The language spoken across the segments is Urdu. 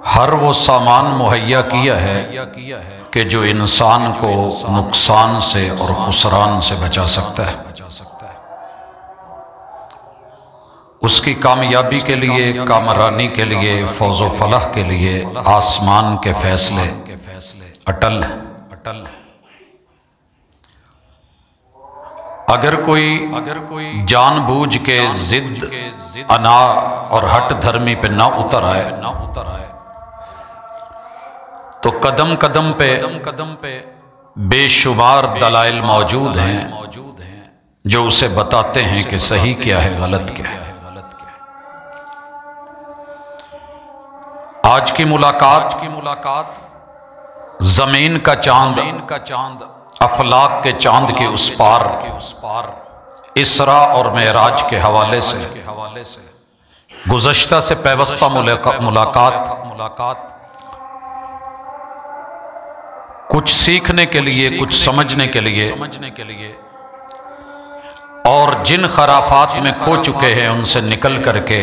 ہر وہ سامان مہیا کیا ہے کہ جو انسان کو نقصان سے اور خسران سے بچا سکتا ہے۔ اس کی کامیابی کے لیے، کامرانی کے لیے، فوز و فلاح کے لیے آسمان کے فیصلے اٹل ہیں۔ اگر کوئی جان بوجھ کے ضد، انا اور ہٹ دھرمی پہ نہ اتر آئے تو قدم قدم پہ بے شمار دلائل موجود ہیں جو اسے بتاتے ہیں کہ صحیح کیا ہے، غلط کیا ہے۔ آج کی ملاقات زمین کا چاند، افلاک کے چاند کے اس پار، اسراء اور معراج کے حوالے سے گزشتہ سے پیوستہ ملاقات کچھ سیکھنے کے لیے، کچھ سمجھنے کے لیے، اور جن خرافات میں کھو چکے ہیں ان سے نکل کر کے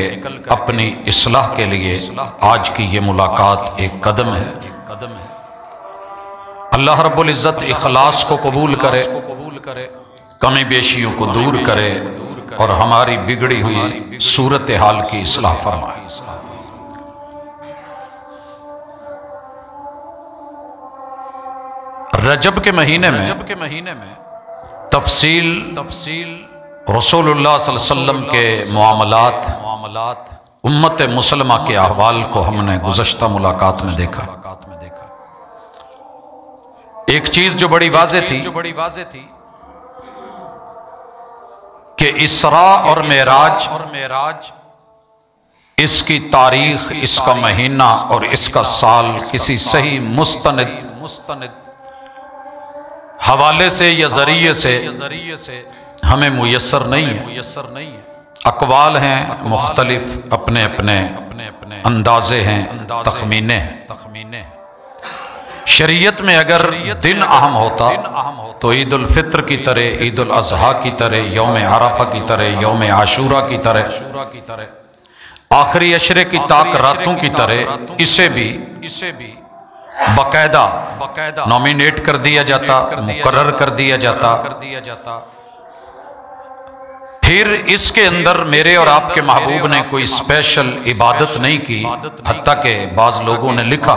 اپنی اصلاح کے لیے آج کی یہ ملاقات ایک قدم ہے۔ اللہ رب العزت اخلاص کو قبول کرے، کمی بیشیوں کو دور کرے اور ہماری بگڑی ہوئی صورتحال کی اصلاح فرمائے۔ رجب کے مہینے میں تفصیل رسول اللہ صلی اللہ علیہ وسلم کے معاملات، امت مسلمہ کے احوال کو ہم نے گزشتہ ملاقات میں دیکھا۔ ایک چیز جو بڑی واضح تھی کہ اسراء اور معراج، اس کی تاریخ، اس کا مہینہ اور اس کا سال کسی صحیح مستند حوالے سے یا ذریعے سے ہمیں میسر نہیں ہے۔ اقوال ہیں مختلف، اپنے اپنے اندازے ہیں، تخمینے ہیں۔ شریعت میں اگر دن اہم ہوتا تو عید الفطر کی طرح، عید الاضحیٰ کی طرح، یوم عرفہ کی طرح، یوم عاشوراء کی طرح، آخری عشرے کی تاک راتوں کی طرح اسے بھی باقاعدہ نومینیٹ کر دیا جاتا، مقرر کر دیا جاتا۔ پھر اس کے اندر میرے اور آپ کے محبوب نے کوئی اسپیشل عبادت نہیں کی، حتیٰ کہ بعض لوگوں نے لکھا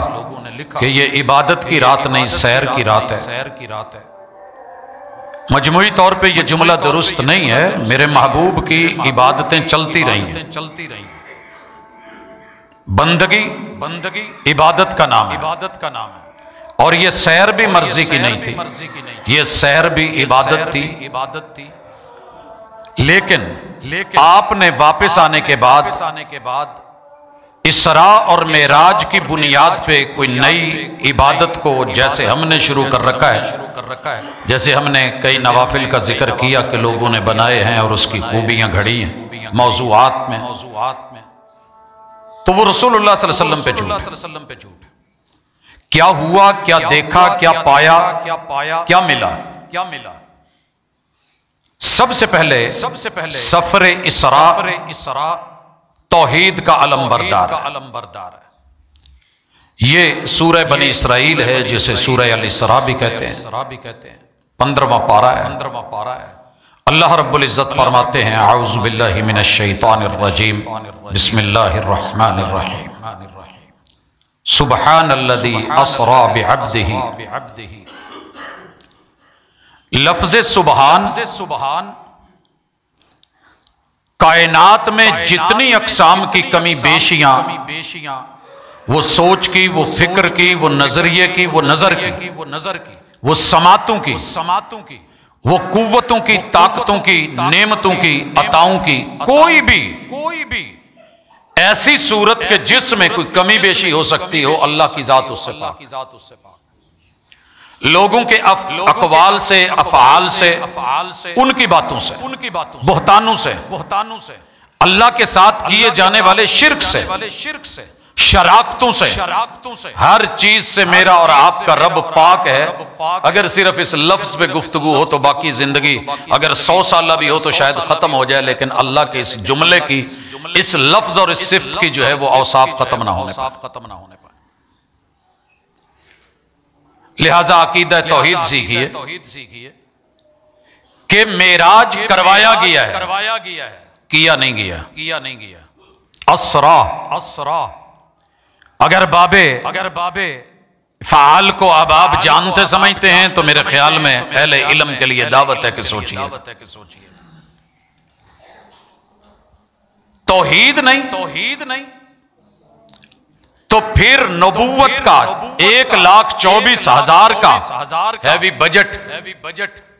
کہ یہ عبادت کی رات نہیں، سیر کی رات ہے۔ مجموعی طور پہ یہ جملہ درست نہیں ہے۔ میرے محبوب کی عبادتیں چلتی رہی ہیں۔ بندگی عبادت کا نام ہے، اور یہ سیر بھی مرضی کی نہیں تھی، یہ سیر بھی عبادت تھی۔ لیکن آپ نے واپس آنے کے بعد اسراء اور معراج کی بنیاد پہ کوئی نئی عبادت کو جیسے ہم نے شروع کر رکھا ہے، جیسے ہم نے کئی نوافل کا ذکر کیا کہ لوگوں نے بنائے ہیں اور اس کی خوبیاں گھڑی ہیں موضوعات میں، تو وہ رسول اللہ صلی اللہ علیہ وسلم پہ جھوٹ۔ کیا ہوا، کیا دیکھا، کیا پایا، کیا ملا؟ سب سے پہلے سفر اسراء توحید کا علم بردار ہے۔ یہ سورہ بنی اسرائیل ہے جسے سورہ الاسراء بھی کہتے ہیں، 15واں پارہ ہے۔ اللہ رب العزت فرماتے ہیں اعوذ باللہ من الشیطان الرجیم، بسم اللہ الرحمن الرحیم، سبحان الذی اسریٰ بعبدہ۔ لفظ سبحان کائنات میں جتنی اقسام کی کمی بیشیاں، وہ سوچ کی، وہ فکر کی، وہ نظریے کی، وہ نظر کی، وہ سماعتوں کی، وہ قوتوں کی، طاقتوں کی، نعمتوں کی، عطاؤں کی، کوئی بھی ایسی صورت کے جس میں کوئی کمی بیشی ہو سکتی ہو، اللہ کی ذات اس سے پاک۔ لوگوں کے اقوال سے، افعال سے، ان کی باتوں سے، بہتانوں سے، اللہ کے ساتھ کیے جانے والے شرک سے، شراکتوں سے، ہر چیز سے میرا اور آپ کا رب پاک ہے۔ اگر صرف اس لفظ پہ گفتگو ہو تو باقی زندگی اگر 100 سالہ بھی ہو تو شاید ختم ہو جائے، لیکن اللہ کے اس جملے کی، اس لفظ اور اس صفت کی جو ہے وہ اوصاف ختم نہ ہونے پائے۔ لہذا عقیدہ توحید سیکھیے کہ معراج کروایا گیا ہے، کیا نہیں گیا۔ اسرا، اگر بابے فعال کو اب آپ جانتے سمجھتے ہیں تو میرے خیال میں اہل علم کے لیے دعوت ہے کہ سوچیے۔ توحید نہیں تو پھر نبوت کا 1,24,000 کا ہیوی بجٹ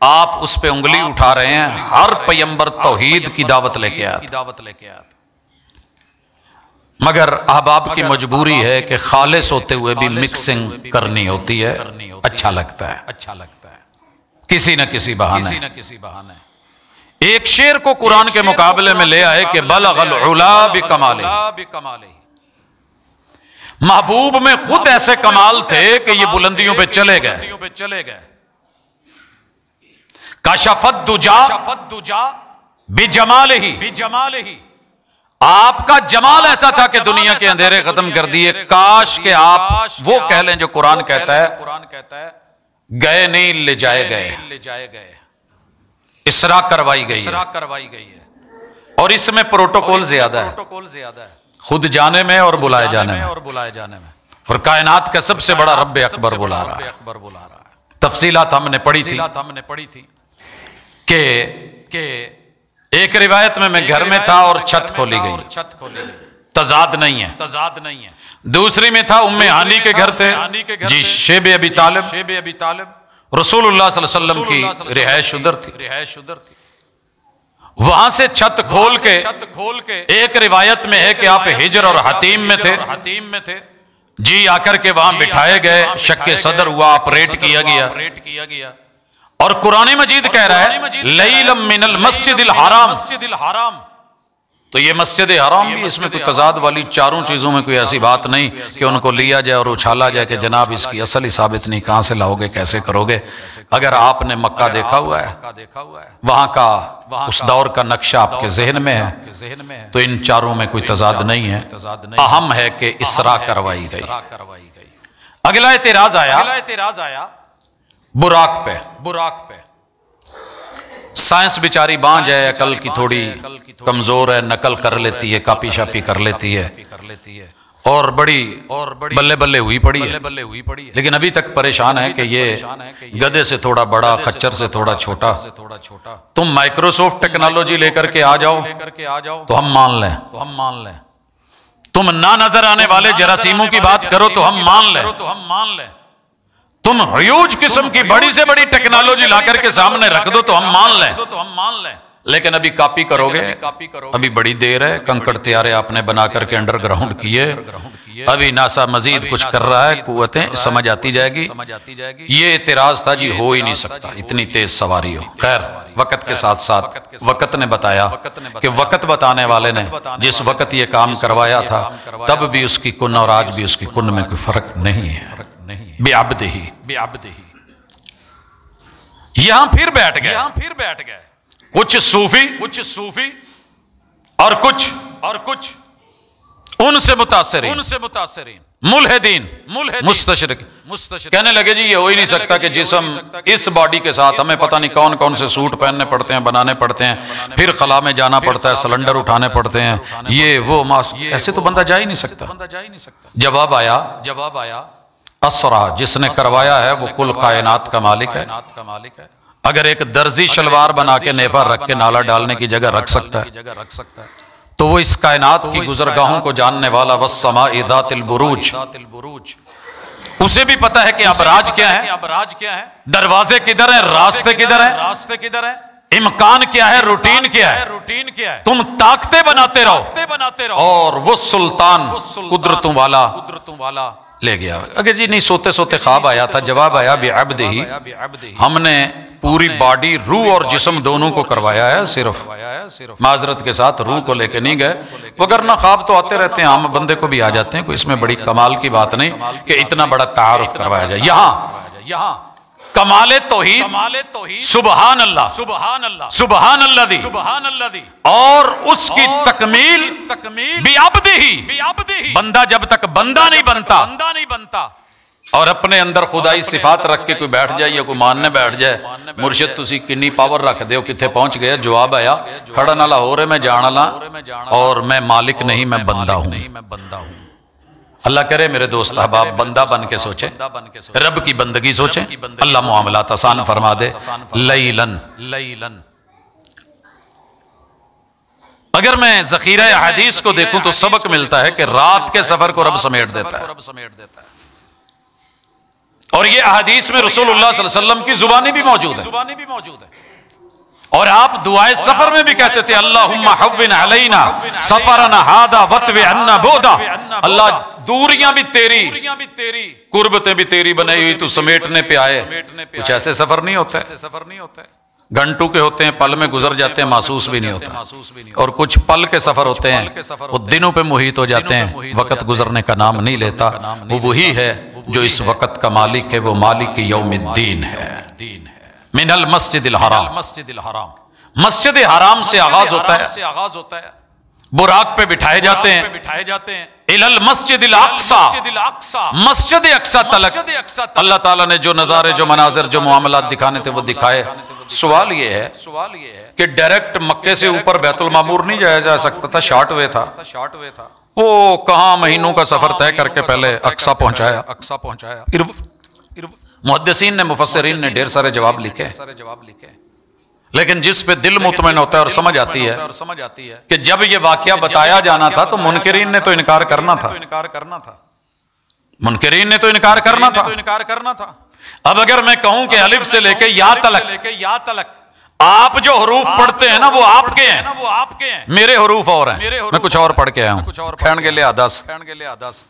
آپ اس پہ انگلی اٹھا رہے ہیں۔ ہر پیغمبر توحید کی دعوت لے کے آیا، مگر احباب کی مجبوری ہے کہ خالص ہوتے ہوئے بھی مکسنگ کرنی ہوتی ہے، اچھا لگتا ہے کسی نہ کسی بہانے۔ ایک شعر کو قرآن کے مقابلے میں لے آئے کہ بلغ العلا بکمالہ، محبوب میں خود ایسے کمال تھے کہ یہ بلندیوں پہ چلے گئے۔ کشف الدجا بجمالہ، آپ کا جمال ایسا تھا کہ دنیا کے اندھیرے ختم کر دیے۔ کاش کہ آپ وہ کہہ لیں جو قرآن کہتا ہے گئے نہیں لے جائے گئے، اسراء کروائی گئی ہے، اور اس میں پروٹوکول زیادہ ہے، خود جانے میں اور بلائے جانے میں، اور کائنات کا سب سے بڑا رب اکبر بلا رہا ہے۔ تفصیلات ہم نے پڑھی تھی کہ ایک روایت میں گھر میں تھا اور چھت کھولی گئی، تضاد نہیں ہے۔ دوسری میں تھا ام ہانی کے گھر تھے، جی شیب ابی طالب، رسول اللہ صلی اللہ علیہ وسلم کی رہائش ادھر تھی۔ وہاں سے چھت کھول کے ایک روایت میں ہے کہ آپ ہجر اور حتیم میں تھے، جی آ کر کے وہاں بٹھائے گئے، شک صدر ہوا، آپریٹ کیا گیا، اور قرآن مجید کہہ رہا ہے لیلا من المسجد الحرام، تو یہ مسجد حرام بھی، اس میں کوئی تضاد والی چاروں چیزوں میں کوئی ایسی بات نہیں کہ ان کو لیا جائے اور اچھالا جائے کہ جناب اس کی اصل ہی ثابت نہیں، کہاں سے لاؤ گے، کیسے کرو گے۔ اگر آپ نے مکہ دیکھا ہوا ہے، وہاں کا اس دور کا نقشہ آپ کے ذہن میں ہے، تو ان چاروں میں کوئی تضاد نہیں ہے۔ اہم ہے کہ اسراء کروائی گئی۔ اگلا اعتراض آیا براق پہ۔ سائنس بیچاری بانج ہے، عقل کی تھوڑی کمزور ہے، نقل کر لیتی ہے، کاپی شاپی کر لیتی ہے، اور بڑی بلے بلے ہوئی پڑی ہے، لیکن ابھی تک پریشان ہے کہ یہ گدھے سے تھوڑا بڑا، خچر سے تھوڑا چھوٹا۔ تم مائکروسافٹ ٹیکنالوجی لے کر کے آ جاؤ تو ہم مان لیں، تم نہ نظر آنے والے جراثیموں کی بات کرو تو ہم مان لیں، تم ہیوج قسم کی بڑی سے بڑی ٹیکنالوجی لا کر کے سامنے رکھ دو تو ہم مان لیں، لیکن ابھی کاپی کرو گے، ابھی بڑی دیر ہے۔ کنکڑ طیارے آپ نے بنا کر کے انڈر گراؤنڈ کیے، ابھی ناسا مزید کچھ کر رہا ہے، قوتیں سمجھ آتی جائے گی۔ یہ اعتراض تھا جی ہو ہی نہیں سکتا اتنی تیز سواری ہو۔ خیر وقت کے ساتھ ساتھ وقت نے بتایا کہ وقت بتانے والے نے جس وقت یہ کام کروایا تھا تب بھی اس کی کن اور آج بھی اس کی کن میں کوئی فرق نہیں ہے۔ بعبدہ، یہاں پھر بیٹھ گئے کچھ صوفی اور کچھ ان سے متاثرین ملحدین مستشرق کہنے لگے جی یہ ہو ہی نہیں سکتا کہ جسم اس باڈی کے ساتھ ہمیں پتہ نہیں کون کون سے سوٹ پہننے پڑتے ہیں، بنانے پڑتے ہیں، پھر خلا میں جانا پڑتا ہے، سلنڈر اٹھانے پڑتے ہیں، یہ وہ ایسے تو بندہ جا ہی نہیں سکتا۔ جواب آیا اسرا، جس نے کروایا ہے وہ کل کائنات کا مالک ہے۔ اگر ایک درزی شلوار بنا کے نیفا رکھ کے نالا ڈالنے کی جگہ رکھ سکتا ہے تو وہ اس کائنات کی گزرگاہوں کو جاننے والا والسماء ذات البروج، اسے بھی پتا ہے کہ ابراج کیا ہے، دروازے کدھر ہیں، راستے کدھر ہیں، امکان کیا ہے، روٹین کیا ہے۔ تم طاقتیں بناتے رہو اور وہ سلطان قدرتوں والا لے گیا۔ اگر جی نہیں سوتے سوتے خواب آیا تھا، جواب آیا بعبدہ، ہم نے پوری باڈی، روح اور جسم دونوں کو کروایا ہے، صرف معذرت کے ساتھ روح کو لے کے نہیں گئے، وگرنہ خواب تو آتے رہتے ہیں، عام بندے کو بھی آ جاتے ہیں، کوئی اس میں بڑی کمال کی بات نہیں کہ اتنا بڑا تعارف کروایا جائے۔ یہاں کمال توحید سبحان اللہ دی، اور اس کی تکمیل بعبدہ، بندہ جب تک بندہ نہیں بنتا اور اپنے اندر خدائی صفات رکھ کے کوئی بیٹھ جائے یا کوئی ماننے بیٹھ جائے مرشد تسی کنی پاور رکھ دے ہو کتھے پہنچ گئے جواب آیا کھڑا نہ لاہور ہے میں جان لا اور میں مالک نہیں میں بندہ ہوں اللہ کرے میرے دوست احباب بندہ بن کے سوچیں رب کی بندگی سوچیں اللہ معاملات آسان فرما دے لیلن اگر میں ذخیرہ حدیث کو دیکھوں تو سبق ملتا ہے کہ رات کے سفر کو رب سمیٹ دیتا ہے اور یہ احادیث میں رسول اللہ صلی اللہ علیہ وسلم کی زبانی بھی موجود ہے اور آپ دعائے سفر میں بھی کہتے تھے اللہم حوّن علینا سفرنا ھذا وطوِ عنا بعدا اللہ دوریاں بھی تیری قربتیں بھی تیری بنائی ہوئی تو سمیٹنے پہ آئے کچھ ایسے سفر نہیں ہوتے گھنٹوں کے ہوتے ہیں پل میں گزر جاتے ہیں محسوس بھی نہیں ہوتا اور کچھ پل کے سفر ہوتے ہیں وہ دنوں پہ محیط ہو جاتے ہیں وقت گزرنے کا نام نہیں لیتا وہ وہی ہے جو اس وقت کا مالک ہے وہ مالک یوم الدین ہے من المسجد الحرام مسجد حرام سے آغاز ہوتا ہے براق پہ بٹھائے جاتے ہیں الی المسجد الاقصی مسجد اقصی تلک اللہ تعالیٰ نے جو نظارے جو مناظر جو معاملات دکھانے تھے وہ دکھائے سوال یہ ہے کہ ڈائریکٹ مکے سے اوپر بیت المعمور نہیں جایا جا سکتا تھا شارٹ وے تھا وہ کہاں مہینوں کا سفر طے کر کے پہلے اقصی پہنچایا محدثین نے مفسرین نے ڈھیر سارے جواب لکھے لیکن جس پہ دل مطمئن ہوتا ہے اور سمجھ آتی ہے کہ جب یہ واقعہ بتایا جانا تھا تو منکرین نے تو انکار کرنا تھا اب اگر میں کہوں کہ الف سے لے کے یا تلک آپ جو حروف پڑھتے ہیں نا وہ آپ کے ہیں میرے حروف اور ہیں میں کچھ اور پڑھ کے آیا ہوں کھین کے لئے آدھاس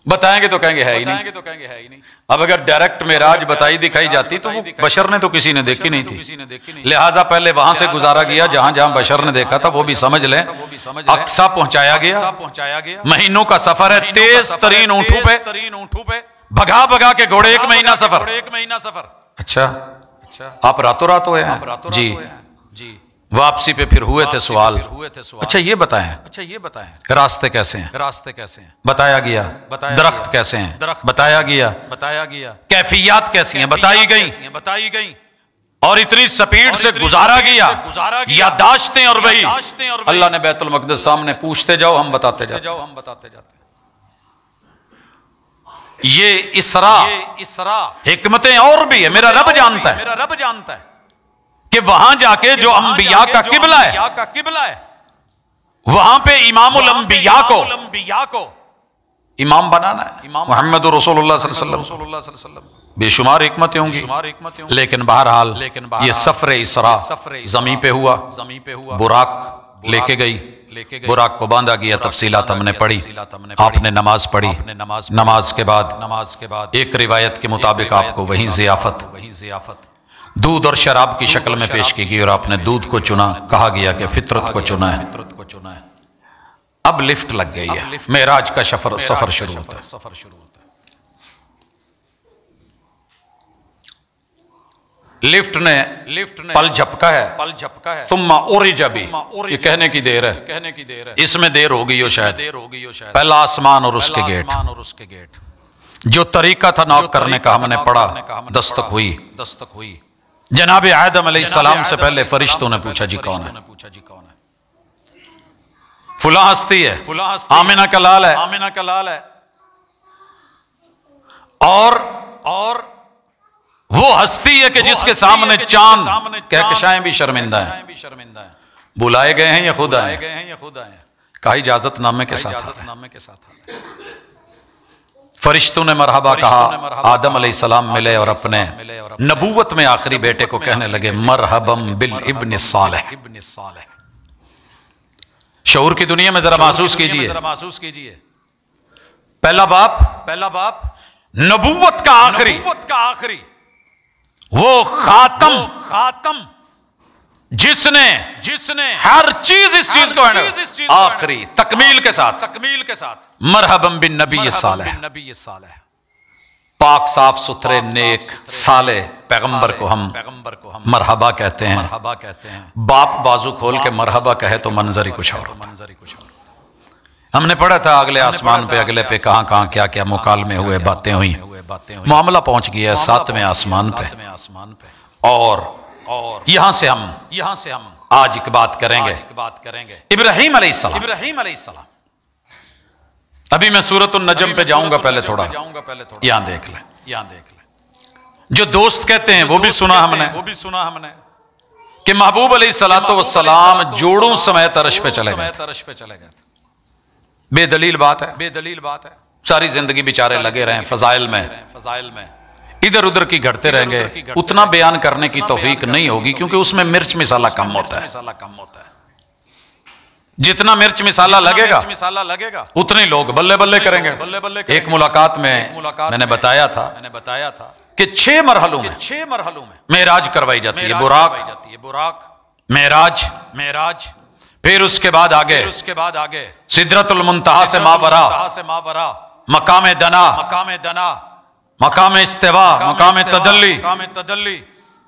بتائیں گے تو کہیں گے ہے ہی نہیں اب اگر ڈائریکٹ معراج بتائی دکھائی جاتی تو وہ بشر نے تو کسی نے دیکھی نہیں تھی لہٰذا پہلے وہاں سے گزارا گیا جہاں بشر نے دیکھا تھا وہ بھی سمجھ لیں اقصی پہنچایا گیا مہینوں کا سفر ہے تیز ترین اونٹوں پہ بھگا کے گھوڑے ایک مہینہ سفر اچھا آپ راتوں رات ہوئے ہیں جی واپسی پہ پھر ہوئے تھے سوال اچھا یہ بتائیں راستے کیسے ہیں بتایا گیا درخت کیسے ہیں بتایا گیا کیفیات کیسی ہیں بتائی گئی اور اتنی سپیڈ سے گزارا گیا یادداشتیں اور وہی اللہ نے بیت المقدس سامنے پوچھتے جاؤ ہم بتاتے جاتے یہ اسرا حکمتیں اور بھی ہے میرا رب جانتا ہے کہ وہاں جا کے جو انبیاء کا قبلہ ہے وہاں پہ امام الانبیاء کو امام بنانا ہے محمد رسول اللہ صلی اللہ علیہ وسلم بے شمار حکمتیں ہوں گی لیکن بہرحال یہ سفر اسرا زمین پہ ہوا براق لے کے گئی براق کو باندھا گیا تفصیلات ہم نے پڑھی آپ نے نماز پڑھی نماز کے بعد ایک روایت کے مطابق آپ کو وہیں ضیافت دودھ اور شراب کی شکل میں پیش کی گئی اور آپ نے دودھ کو چنا کہا گیا کہ فطرت کو چنا ہے اب لفٹ لگ گئی ہے معراج کا سفر شروع ہوتا ہے لفٹ نے پل جھپکا ہے ثم اورج بی یہ کہنے کی دیر ہے اس میں دیر ہو گئی ہو شاید پہلا آسمان اور اس کے گیٹ جو طریقہ تھا نوک کرنے کا ہم نے پڑھا دستک ہوئی جناب آدم علیہ السلام سے پہلے فرشتوں نے پوچھا جی کون ہے فلاں ہستی ہے آمنہ کا لال ہے اور وہ ہستی ہے کہ جس کے سامنے چاند کہکشائیں بھی شرمندہ ہیں بلائے گئے ہیں یا خود آئے کہا اجازت نامے کے ساتھ فرشتوں نے مرحبا کہا آدم علیہ السلام ملے اور اپنے نبوت میں آخری بیٹے کو کہنے لگے مرحبم بالابن الصالح شعور کی دنیا میں ذرا محسوس کیجئے پہلا باپ نبوت کا آخری وہ خاتم جس نے ہر چیز اس چیز کو آخری تکمیل کے ساتھ مرحباً بالنبی الصالح پاک صاف ستھرے نیک صالح پیغمبر کو ہم مرحبا کہتے ہیں باپ بازو کھول کے مرحبا کہے تو منظر ہی کچھ اور ہم نے پڑھا تھا اگلے آسمان پہ اگلے پہ کہاں کیا مکالمے ہوئے باتیں ہوئیں معاملہ پہنچ گیا ہے 7ویں آسمان پہ، اور یہاں سے ہم آج ایک بات کریں گے ابراہیم علیہ السلام۔ ابھی میں سورۃ النجم پہ جاؤں گا، پہلے تھوڑا یہاں دیکھ لیں۔ جو دوست کہتے ہیں وہ بھی سنا ہم نے کہ محبوب علیہ السلام جوڑوں سمیت عرش پہ چلے گئے۔ بے دلیل بات ہے، ساری زندگی بیچارے لگے رہے فضائل میں، ادھر ادھر کی گھڑتے رہیں گے، اتنا بیان کرنے کی توفیق نہیں ہوگی، کیونکہ اس میں مرچ مسالہ کم ہوتا ہے۔ جتنا مرچ مسالہ لگے گا اتنے لوگ بلے بلے کریں گے۔ ایک ملاقات میں میں نے بتایا تھا کہ 6 مرحلوں میں معراج کروائی جاتی ہے، براق، معراج، پھر اس کے بعد آگے سدرۃ المنتہا سے ماورا، مقام دنا، مقام استوا، مقام تدلی،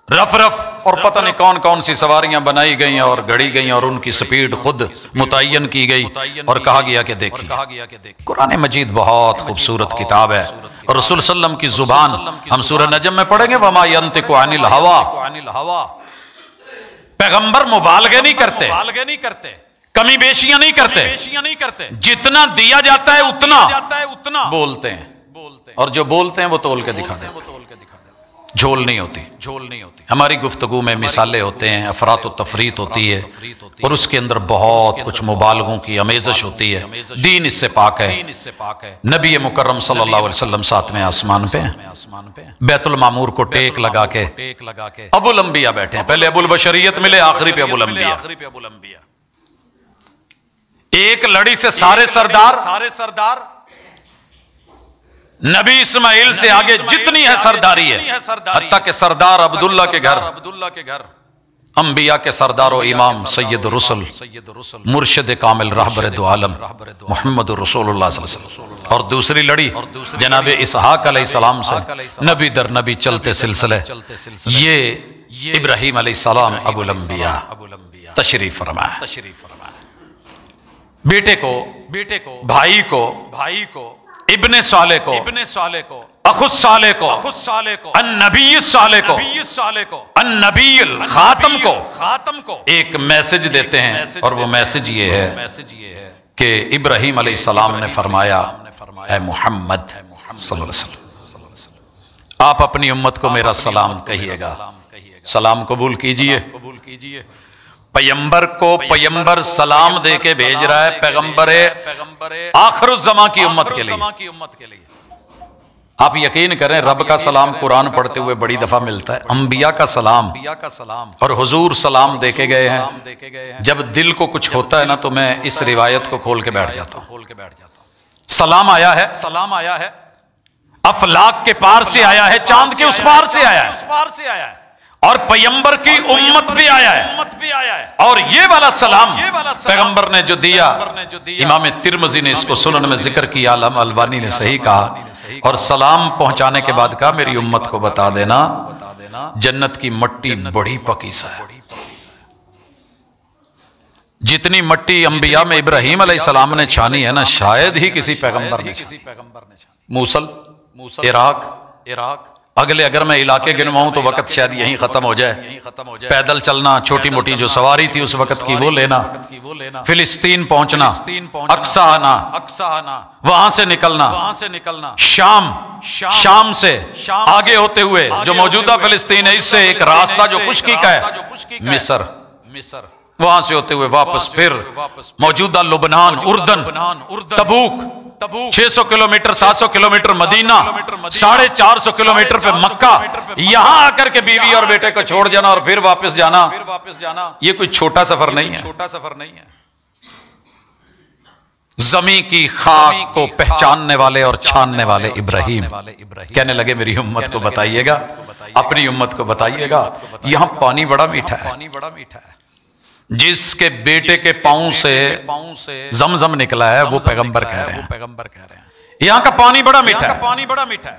رف اور پتہ نہیں کون کون سی سواریاں بنائی گئیں اور گھڑی گئیں، اور ان کی سپیڈ خود متعین کی گئی، اور کہا گیا کہ دیکھیے قرآن مجید بہت خوبصورت کتاب ہے، اور رسول صلی اللہ علیہ وسلم کی زبان ہم سورہ نجم میں پڑھیں گے، وما ينطق عن الہوا، پیغمبر مبالغے نہیں کرتے، کمی بیشیاں نہیں کرتے، جتنا دیا جاتا ہے اتنا بولتے ہیں، اور جو بولتے ہیں وہ تول کے دکھا دیتے ہیں، جھول نہیں ہوتی۔ ہماری گفتگو میں مثالیں ہوتے ہیں، افراط و تفریط ہوتی ہے، اور اس کے اندر بہت کچھ مبالغوں کی آمیزش ہوتی ہے۔ دین اس سے پاک ہے۔ نبی مکرم صلی اللہ علیہ وسلم 7ویں آسمان پہ بیت المعمور کو ٹیک لگا کے ابو الانبیاء بیٹھے ہیں، پہلے ابو البشریت ملے، آخری پہ ابو الانبیاء۔ ایک لڑی سے سارے سردار، نبی اسماعیل سے آگے جتنی ہے سرداری ہے، حتیٰ کہ سردار عبداللہ کے گھر، انبیاء کے سردار و امام سید الرسل، مرشد کامل رہبر دو عالم محمد رسول اللہ صلی اللہ علیہ وسلم، اور دوسری لڑی جناب اسحاق علیہ السلام سے نبی در نبی چلتے سلسلے، یہ ابراہیم علیہ السلام ابو الانبیاء تشریف فرمائے۔ بیٹے کو، بھائی کو، ابن صالح کو، اخو صالح کو، النبی الصالح کو، النبی الخاتم کو ایک میسج دیتے ہیں، اور وہ میسج یہ ہے کہ ابراہیم علیہ السلام نے فرمایا، اے محمد صلی اللہ علیہ وسلم، آپ اپنی امت کو میرا سلام کہیے گا، سلام قبول کیجئے۔ پیغمبر کو پیغمبر سلام دے کے بھیج رہا ہے، پیغمبر آخر الزمان کی امت کے لیے۔ آپ یقین کریں رب کا سلام قرآن پڑھتے ہوئے بڑی دفعہ ملتا ہے، انبیاء کا سلام، اور حضور سلام دے کے گئے ہیں۔ جب دل کو کچھ ہوتا ہے نا تو میں اس روایت کو کھول کے بیٹھ جاتا ہوں۔ سلام آیا ہے، افلاک کے پار سے آیا ہے، چاند کے اس پار سے آیا ہے، اور پیغمبر کی امت بھی آیا ہے، اور یہ والا سلام پیغمبر نے جو دیا، امام ترمذی نے اس کو سنن میں ذکر کیا، علامہ البانی نے صحیح کہا، اور سلام پہنچانے کے بعد کہا میری امت کو بتا دینا جنت کی مٹی بڑی پکیزہ ہے۔ جتنی مٹی انبیاء میں ابراہیم علیہ السلام نے چھانی ہے نا، شاید ہی کسی پیغمبر نے چھانی۔ موصل، عراق، اگلے اگر میں علاقے گنواؤں تو وقت شاید یہیں ختم ہو جائے، پیدل چلنا، چھوٹی موٹی جو سواری تھی اس وقت کی وہ لینا، فلسطین پہنچنا، اقصی آنا، وہاں سے نکلنا، شام سے آگے ہوتے ہوئے جو موجودہ فلسطین ہے، اس سے ایک راستہ جو خشکی کا ہے مصر، وہاں سے ہوتے ہوئے واپس پھر موجودہ لبنان، اردن، تبوک، 600 کلومیٹر 700 کلومیٹر مدینہ، 450 کلومیٹر پہ مکہ، یہاں آ کر کے بیوی اور بیٹے کو چھوڑ جانا اور پھر واپس جانا، یہ کوئی چھوٹا سفر نہیں ہے۔ زمین کی خاک کو پہچاننے والے اور چھاننے والے ابراہیم کہنے لگے میری امت کو بتائیے گا، اپنی امت کو بتائیے گا، یہاں پانی بڑا میٹھا ہے، جس کے بیٹے کے پاؤں سے زمزم نکلا ہے وہ پیغمبر کہہ رہے ہیں، یہاں کا پانی بڑا میٹھا ہے،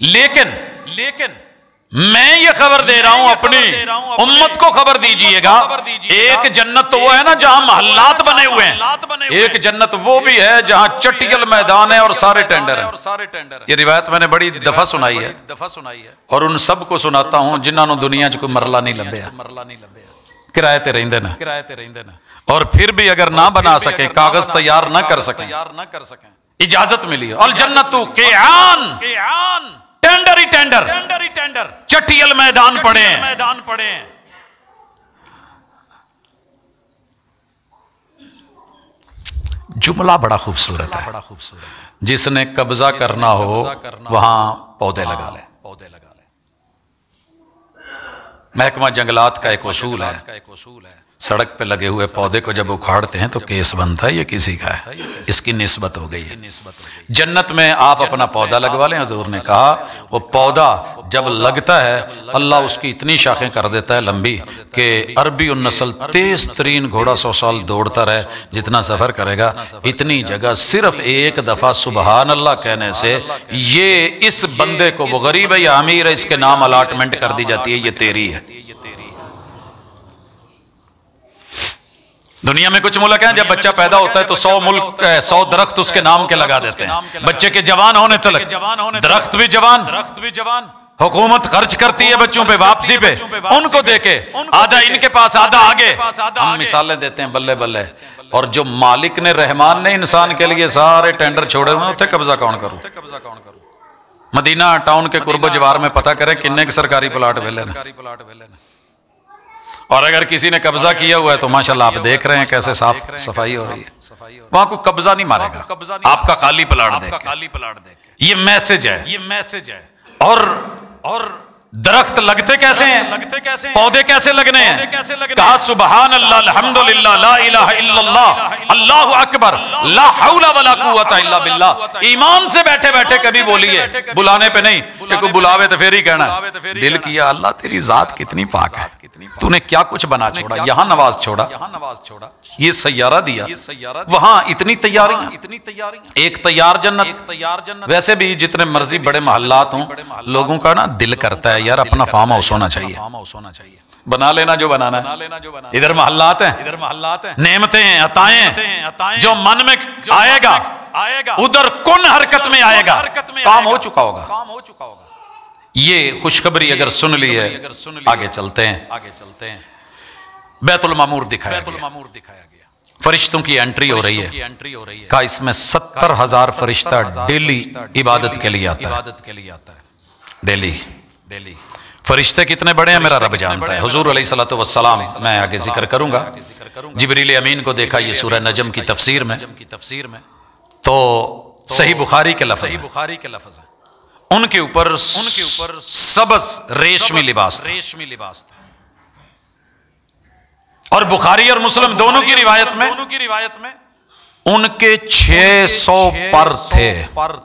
لیکن میں یہ خبر دے رہا ہوں اپنی امت کو خبر دیجئے گا، ایک جنت تو وہ ہے نا جہاں محلات بنے ہوئے ہیں، ایک جنت وہ بھی ہے جہاں چٹیل میدان ہے اور سارے ٹینڈر ہیں۔ یہ روایت میں نے بڑی دفعہ سنائی ہے اور ان سب کو سناتا ہوں جنہاں نو دنیا چ کوئی مرلہ نہیں لبیا، کرائے تے رہندے نا، اور پھر بھی اگر نہ بنا سکیں، کاغذ تیار نہ کر سکیں، اجازت ملی الجنت قیعان، ٹینڈر ہی ٹینڈر، چٹیل میدان پڑے ہیں۔ جملہ بڑا خوبصورت ہے، جس نے قبضہ کرنا ہو وہاں پودے لگا لیں۔ محکمہ جنگلات کا ایک اصول ہے، سڑک پہ لگے ہوئے پودے کو جب اکھاڑتے ہیں تو کیس بنتا ہے یہ کسی کا ہے، اس کی نسبت ہو گئی ہے۔ جنت میں آپ اپنا پودا لگوا لیں، حضور نے کہا وہ پودا جب لگتا ہے اللہ اس کی اتنی شاخیں کر دیتا ہے لمبی کہ عربی النسل تیز ترین گھوڑا 100 سال دوڑتا رہے، جتنا سفر کرے گا اتنی جگہ صرف ایک دفعہ سبحان اللہ کہنے سے یہ اس بندے کو، وہ غریب ہے یا امیر ہے، اس کے نام الاٹمنٹ کر دی جاتی ہے، یہ تیری ہے۔ دنیا میں کچھ ملک ہیں جب بچہ پیدا ہوتا ہے تو 100 درخت اس کے نام کے لگا دیتے ہیں، بچے کے جوان ہونے تلک درخت بھی جوان، حکومت خرچ کرتی ہے بچوں پہ، واپسی پہ ان کو دے کے آدھا ان کے پاس آدھا آگے، ہم مثالیں دیتے ہیں بلے بلے۔ اور جو مالک نے رحمان نے انسان کے لیے سارے ٹینڈر چھوڑے ہوئے اتنے قبضہ کون کروں؟ مدینہ ٹاؤن کے قرب و جوار میں پتہ کریں کنے کے سرکاری پلاٹ ویلے نا، اور اگر کسی نے قبضہ کیا ہوا ہے تو ماشاءاللہ آپ دیکھ رہے ہیں کیسے صاف صفائی ہو رہی ہے، وہاں کوئی قبضہ نہیں مارے گا آپ کا خالی پلاٹ دیکھ کے۔ یہ میسج ہے۔ اور درخت لگتے کیسے ہیں، پودے کیسے لگنے ہیں؟ کہا سبحان اللہ، الحمدللہ، لا الہ الا اللہ، اللہ اکبر، لا حول ولا قوت الا باللہ۔ ایمان سے بیٹھے بیٹھے کبھی بولیے، بلانے پہ نہیں کہ کوئی بلاوے تو پھر ہی کہنا ہے۔ دل کیا اللہ تیری ذات کتنی پاک ہے، تو نے کیا کچھ بنا چھوڑا، یہاں نواز چھوڑا، یہ سیارہ دیا، وہاں اتنی تیاریاں، ایک تیار جنت۔ ویسے بھی جتنے مرضی بڑے محلات ہوں، لوگوں کا نا دل کرتا ہے یار اپنا فارم ہاؤس ہونا چاہیے، بنا لینا جو بنانا ہے۔ ادھر محلات ہیں، نعمتیں ہیں، عطائیں، جو من میں آئے گا ادھر کن حرکت میں آئے گا، کام ہو چکا ہوگا۔ یہ خوشخبری اگر سن لی ہے، آگے چلتے ہیں۔ بیت المعمور دکھایا گیا، فرشتوں کی انٹری ہو رہی ہے، کہا اس میں 70,000 فرشتہ ڈیلی عبادت کے لیے آتا ہے، ڈیلی۔ فرشتے کتنے بڑے ہیں میرا رب جانتا ہے۔ حضور علیہ الصلوۃ والسلام، میں آگے ذکر کروں گا، جبریل امین کو دیکھا یہ سورہ نجم کی تفسیر میں، تو صحیح بخاری کے لفظ ہیں، ان کے اوپر سبز ریشمی لباس تھا، اور بخاری اور مسلم دونوں کی روایت میں ان کے 600 پر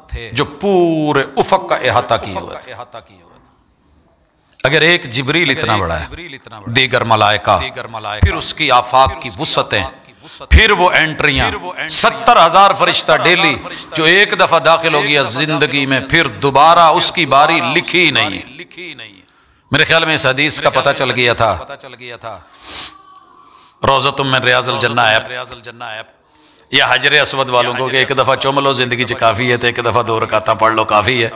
تھے جو پورے افق کا احاطہ کیے ہوئے تھے۔ اگر ایک جبریل اتنا بڑا ہے، دیگر ملائکہ، پھر اس کی آفاق کی وسعتیں، پھر وہ انٹریاں، 70,000 فرشتہ ڈیلی جو ایک دفعہ داخل ہو گیا زندگی میں پھر دوبارہ اس کی باری لکھی ہی نہیں ہے۔ میرے خیال میں اس حدیث کا پتہ چل گیا تھا، روضۃ من ریاض الجنہ ایپ یا حجر اسود والوں کو کہ ایک دفعہ چوم لو زندگی چ کافی ہے، تو ایک دفعہ 2 رکعتاں پڑھ لو کافی ہے۔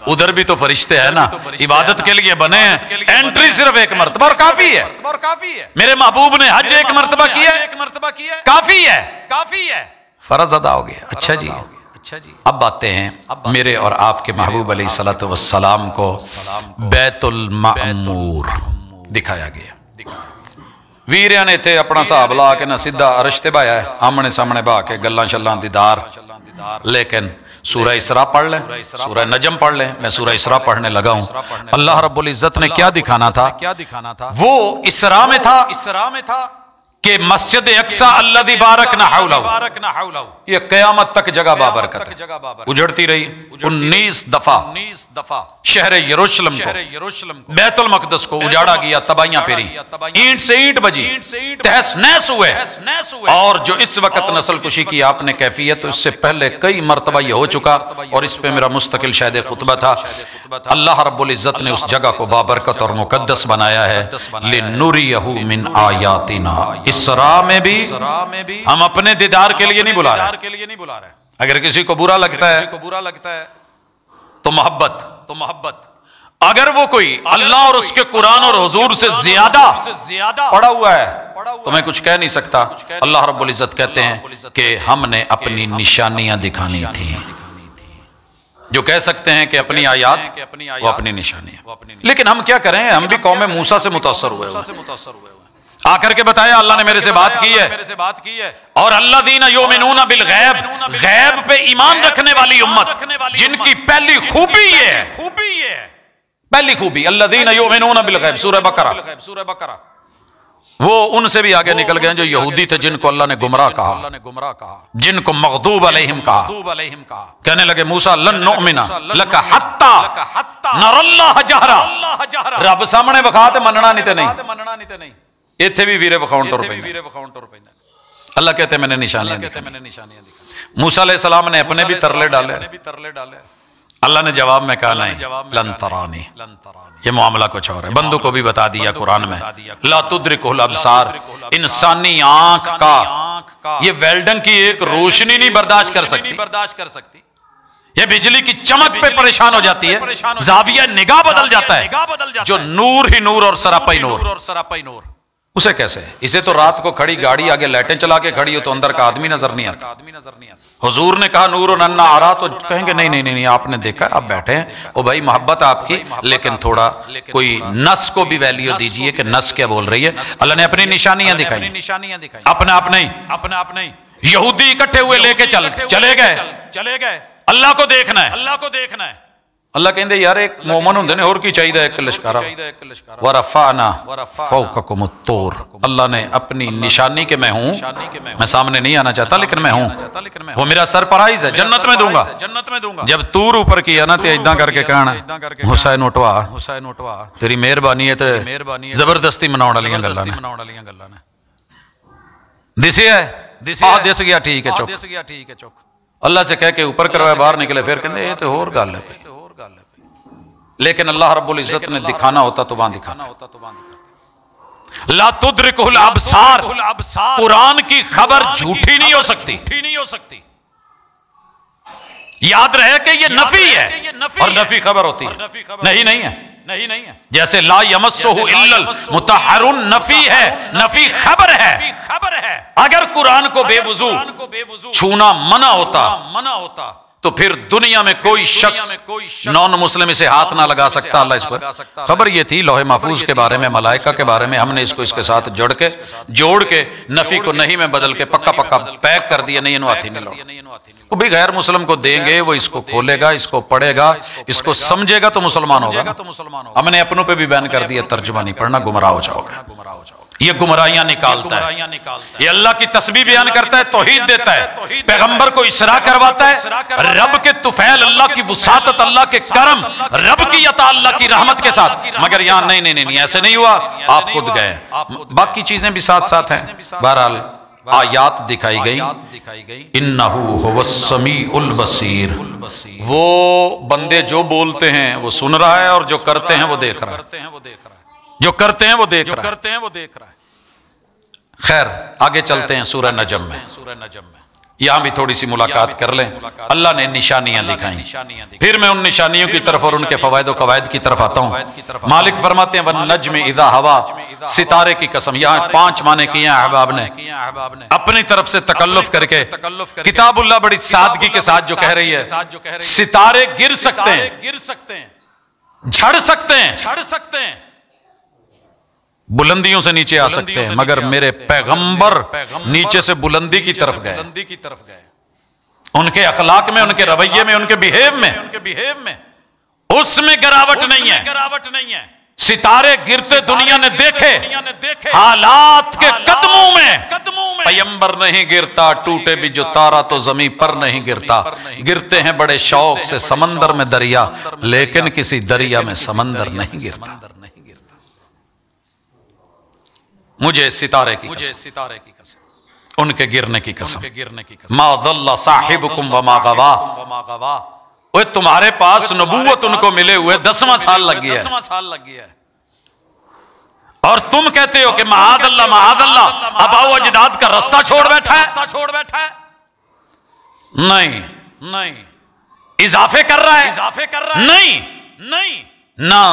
ادھر بھی تو فرشتے ہیں نا، عبادت کے لیے بنے ہیں، انٹری صرف ایک مرتبہ اور کافی ہے۔ میرے محبوب نے حج ایک مرتبہ کیا، کافی ہے، فرض ادا ہو گیا۔ اچھا جی، اب آتے ہیں میرے اور آپ کے محبوب علیہ الصلوۃ والسلام کو بیت المعمور دکھایا گیا۔ ویریاں نے تھے اپنا صاحب لا کے نہ سیدھا عرش تے بایا ہے، آمنے سامنے با کے گلاں شلاں دیدار، لیکن سورہ اسراء پڑھ لیں، سورہ نجم پڑھ لیں۔ میں سورہ اسراء پڑھنے لگا ہوں۔ اللہ رب العزت نے کیا دکھانا تھا؟ وہ اسراء میں تھا کہ مسجد اقصی الذی بارکنا حولہ یہ قیامت تک جگہ بابرکت ہے، اجڑتی رہی 19 دفعہ شہر یروشلم کو، بیت المقدس کو اجاڑا گیا، تباہیاں پھیری، اینٹ سے اینٹ بجی، تہس نہس ہوئے، اور جو اس وقت نسل کشی کی آپ نے کیفیت، اس سے پہلے کئی مرتبہ یہ ہو چکا، اور اس پہ میرا مستقل شاہد خطبہ تھا۔ اللہ رب العزت نے اس جگہ کو بابرکت اور مقدس بنایا ہے، لِنُرِيَهُ مِنْ آیَاتِنَا۔ اسراء میں بھی ہم اپنے دیدار کے لیے نہیں بلا رہے، اگر کسی کو برا لگتا ہے تو محبت، اگر وہ کوئی اللہ اور اس کے قرآن اور حضور سے زیادہ پڑا ہوا ہے تو میں کچھ کہہ نہیں سکتا۔ اللہ رب العزت کہتے ہیں کہ ہم نے اپنی نشانیاں دکھانی تھیں، جو کہہ سکتے ہیں کہ اپنی آیات وہ اپنی نشانیاں، لیکن ہم کیا کریں، ہم بھی قوم موسیٰ سے متاثر ہوئے آ کر کے بتایا اللہ نے میرے سے بات کی ہے، اور الذین یؤمنون بالغیب، غیب پہ ایمان رکھنے والی امت جن کی پہلی خوبی یہ ہے، پہلی خوبی الذین یؤمنون بالغیب، سورہ بقرہ، وہ ان سے بھی آگے نکل گئے جو یہودی تھے، جن کو اللہ نے گمراہ کہا، جن کو مغضوب علیہم کہا، کہنے لگے موسیٰ لن نؤمن لک حتی نر اللہ جہرا، رب سامنے بکھا تے مننا نہیں تے ایتھے بھی ویرے وکھاؤن ٹر پہ، اللہ کہتے ہیں میں نے نشانیاں دکھائیں۔ موسیٰ علیہ السلام نے اپنے بھی ترلے ڈالے، اللہ نے جواب میں کہا نہیں، لن ترانی، یہ معاملہ کچھ اور ہے۔ بندوں کو بھی بتا دیا قرآن میں، لا تدرکہ الابصار، انسانی آنکھ کا یہ ویلڈن کی ایک روشنی نہیں برداشت کر سکتی، یہ بجلی کی چمک پہ پریشان ہو جاتی ہے، زاویہ نگاہ بدل جاتا ہے، جو نور ہی نور اور سراپائی نور، اسے کیسے؟ اسے تو رات کو کھڑی گاڑی آگے لائٹیں چلا کے کھڑی ہو تو اندر کا آدمی نظر نہیں آتا۔ حضور نے کہا نور انا آرا، تو کہیں گے نہیں آپ نے دیکھا، آپ بیٹھے ہیں، او بھائی محبت آپ کی، لیکن تھوڑا کوئی نس کو بھی ویلیو دیجئے کہ نس کیا بول رہی ہے۔ اللہ نے اپنی نشانیاں دکھائیں، اپنے آپ نہیں، یہودی اکٹھے ہوئے لے کے چلے گئے، اللہ کو دیکھنا ہے۔ اللہ کہندے یار ایک مومن ہوندے نے اور کی چاہیے ایک لشکارہ، ورفعنا فوقکم الطور، اللہ نے اپنی نشانی کہ میں ہوں، میں سامنے نہیں آنا چاہتا لیکن میں ہوں، وہ میرا سرپرائز ہے، جنت میں دوں گا۔ جب تور اوپر کیا نا تے ایداں کر کے کہنا حسین اٹھوا، تیری مہربانی ہے تے زبردستی مناؤن والیاں گلاں نے دسیا ہے، دس گیا ٹھیک ہے چک، اللہ سے کہہ کے اوپر کروائے، باہر نکلے، پھر کہندے یہ تو اور گل ہے، لیکن اللہ رب العزت نے دکھانا ہوتا تو وہاں دکھاتا۔ لا تدرکہ الابصار، قرآن کی خبر جھوٹی نہیں ہو سکتی، یاد رہے کہ یہ نفی ہے اور نفی خبر ہوتی ہے، نہیں ہے، جیسے لا یمسہ الا المطہرون نفی ہے، نفی خبر ہے۔ اگر قرآن کو بے وضو چھونا منع ہوتا تو پھر دنیا میں کوئی شخص نون مسلم اسے ہاتھ نہ لگا سکتا۔ اللہ اس کو خبر یہ تھی لوح محفوظ کے بارے میں، ملائکہ کے بارے میں، ہم نے اس کو اس کے ساتھ جوڑ کے نفی کو نہیں میں بدل کے پکا پیک کر دیا، نہیں انہوں ہاتھی نہیں لوگ، وہ بھی غیر مسلم کو دیں گے، وہ اس کو کھولے گا، اس کو پڑھے گا، اس کو سمجھے گا تو مسلمان ہوگا۔ ہم نے اپنوں پہ بھی بیان کر دیا ترجمہ نہیں پڑھنا، گمراہ ہو جاؤ گے۔ یہ گمراہیاں نکالتا ہے، یہ اللہ کی تسبیح بیان کرتا ہے، توحید دیتا ہے، پیغمبر کو اسراء کرواتا ہے، رب کے طفیل، اللہ کی وسعت، اللہ کے کرم، رب کی عطا، اللہ کی رحمت کے ساتھ، مگر یہاں نہیں ایسے نہیں ہوا، آپ خود گئے۔ باقی چیزیں بھی ساتھ ہیں، بہرحال آیات دکھائی گئی، انہو هو السمیع البصیر، وہ بندے جو بولتے ہیں وہ سن رہا ہے، اور جو کرتے ہیں وہ دیکھ رہا ہے، جو کرتے ہیں وہ دیکھ رہا ہے۔ خیر آگے چلتے ہیں سورہ نجم میں، یہاں بھی تھوڑی سی ملاقات کر لیں۔ اللہ نے نشانیاں دکھائیں، پھر میں ان نشانیوں کی طرف اور ان کے فوائد و قواعد کی طرف آتا ہوں۔ مالک فرماتے ہیں والنجم اذا ہوا، ستارے کی قسم، یہاں 5 معنی کیے ہیں احباب نے اپنی طرف سے تکلف کر کے۔ کتاب اللہ بڑی سادگی کے ساتھ جو کہہ رہی ہے ستارے گر سکتے ہیں، جھڑ سکتے ہیں، بلندیوں سے نیچے آ سکتے ہیں، مگر میرے پیغمبر نیچے سے بلندی کی طرف گئے، ان کے اخلاق میں، ان کے رویے میں، ان کے بیہیو میں اس میں گراوٹ نہیں ہے۔ ستارے گرتے دنیا نے دیکھے، حالات کے قدموں میں پیمبر نہیں گرتا، ٹوٹے بھی جو تارا تو زمین پر نہیں گرتا۔ گرتے ہیں بڑے شوق سے سمندر میں دریا، لیکن کسی دریا میں سمندر نہیں گرتا۔ مجھے ستارے کی قسم، ان کے گرنے کی قسم، ما ضل صاحبکم وما غوا۔ اوہ تمہارے پاس نبوت ان کو ملے ہوئے 10واں سال لگ گیا ہے، اور تم کہتے ہو کہ معاذ اللہ معاذ اللہ، آباء و اجداد کا رستہ چھوڑ بیٹھا ہے۔ نہیں، اضافے کر رہا ہے، نہیں، نہ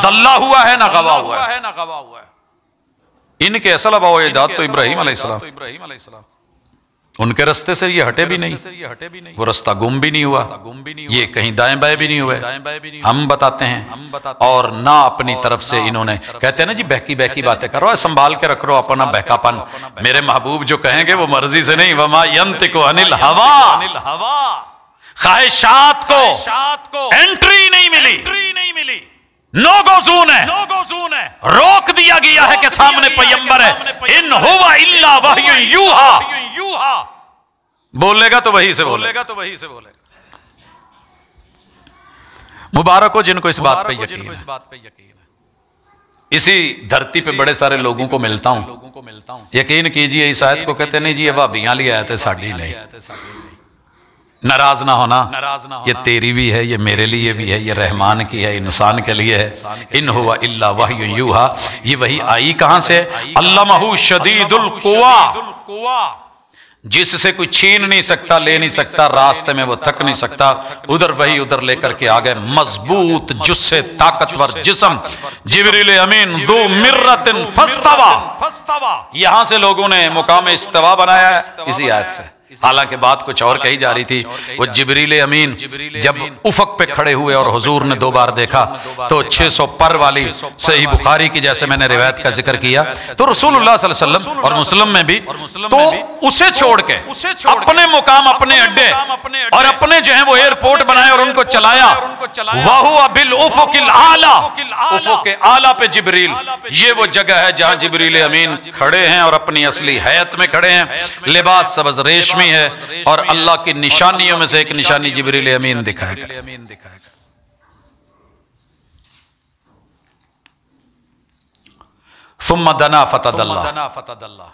ذلہ ہوا ہے نہ غوا ہوا ہے۔ ان کے اصل آباء و اجداد تو ابراہیم علیہ السلام، ان کے رستے سے یہ ہٹے بھی نہیں، وہ رستہ گم بھی نہیں ہوا، یہ کہیں دائیں بائیں بھی نہیں ہوئے۔ ہم بتاتے ہیں، اور نہ اپنی طرف سے انہوں نے، کہتے ہیں نا جی بہکی باتیں کرو، سنبھال کے رکھ رہو اپنا بہکا پن۔ میرے محبوب جو کہیں گے وہ مرضی سے نہیں، وما ينطق عن الهوى، خواہشات کو انٹری نہیں ملی، نو گو زون ہے، روک دیا گیا ہے کہ سامنے پیمبر ہے۔ ان هو الا وحی یوحی، بولے گا تو وہی سے بولے گا۔ مبارک ہو جن کو اس بات پہ یقین ہے۔ اسی دھرتی پہ بڑے سارے لوگوں کو ملتا ہوں، یقین کیجئے اس آیت کو کہتے نہیں جی یہ وہابیاں لی آیت ہے، ساڑھی نہیں۔ ناراض نہ ہونا، یہ تیری بھی ہے، یہ میرے لیے بھی ہے، یہ رحمان کی ہے، انسان کے لیے ہے۔ ان ہوا الا وحی یوحی، یہ وحی آئی کہاں سے؟ علمہ شدید القوی، جس سے کوئی چھین نہیں سکتا، لے نہیں سکتا، راستے میں وہ تھک نہیں سکتا، ادھر وہی ادھر لے کر کے آگئے۔ مضبوط جسے، طاقتور جسم، جبریل امین ذو مرت فاستوی، یہاں سے لوگوں نے مقام استوا بنایا ہے اسی آیت سے، حالانکہ بات کچھ اور کہی جا رہی تھی۔ وہ جبریل امین جب افق پہ کھڑے ہوئے اور حضور نے 2 بار دیکھا تو 600 پر والی صحیح بخاری کی جیسے میں نے روایت کا ذکر کیا، تو رسول اللہ صلی اللہ علیہ وسلم اور مسلم میں بھی، تو اسے چھوڑ کے اپنے مقام، اپنے اڈے اور اپنے جو ہیں وہ ایئرپورٹ بنائے اور ان کو چلایا۔ وَهُوَ بِالْأُفُقِ الْأَعْلَى، افق اعلیٰ پہ جبریل، یہ وہ جگہ ہے جہاں جبریل امین کھڑے ہیں اور اپنی اصلی حیت میں کھڑے ہیں۔ لباس سبز ریشمی ہے، اور اللہ کی نشانیوں میں سے ایک نشانی جبریل امین دکھائے گا۔ ثم دنا فتدلی،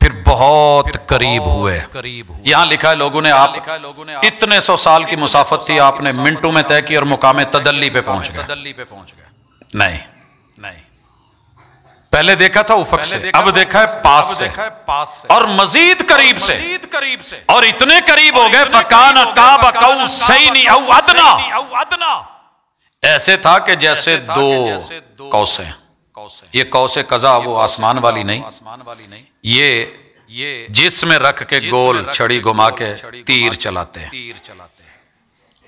پھر بہت قریب ہوئے۔ یہاں لکھا ہے لوگوں نے، آپ اتنے 100 سال کی مسافت تھی، آپ نے منٹوں میں طے کی اور مقام تدلی پہ پہنچ گئے۔ نہیں، پہلے دیکھا تھا افق سے، اب دیکھا ہے پاس سے، اور مزید قریب سے، اور اتنے قریب ہو گئے فَكَانَ قَابَ قَوْسَيْنِ أَوْ أَدْنَىٰ، ایسے تھا کہ جیسے 2 قوسیں۔ یہ قوس قزح وہ آسمان والی نہیں، یہ جس میں رکھ کے گول چھڑی گھما کے تیر چلاتے ہیں،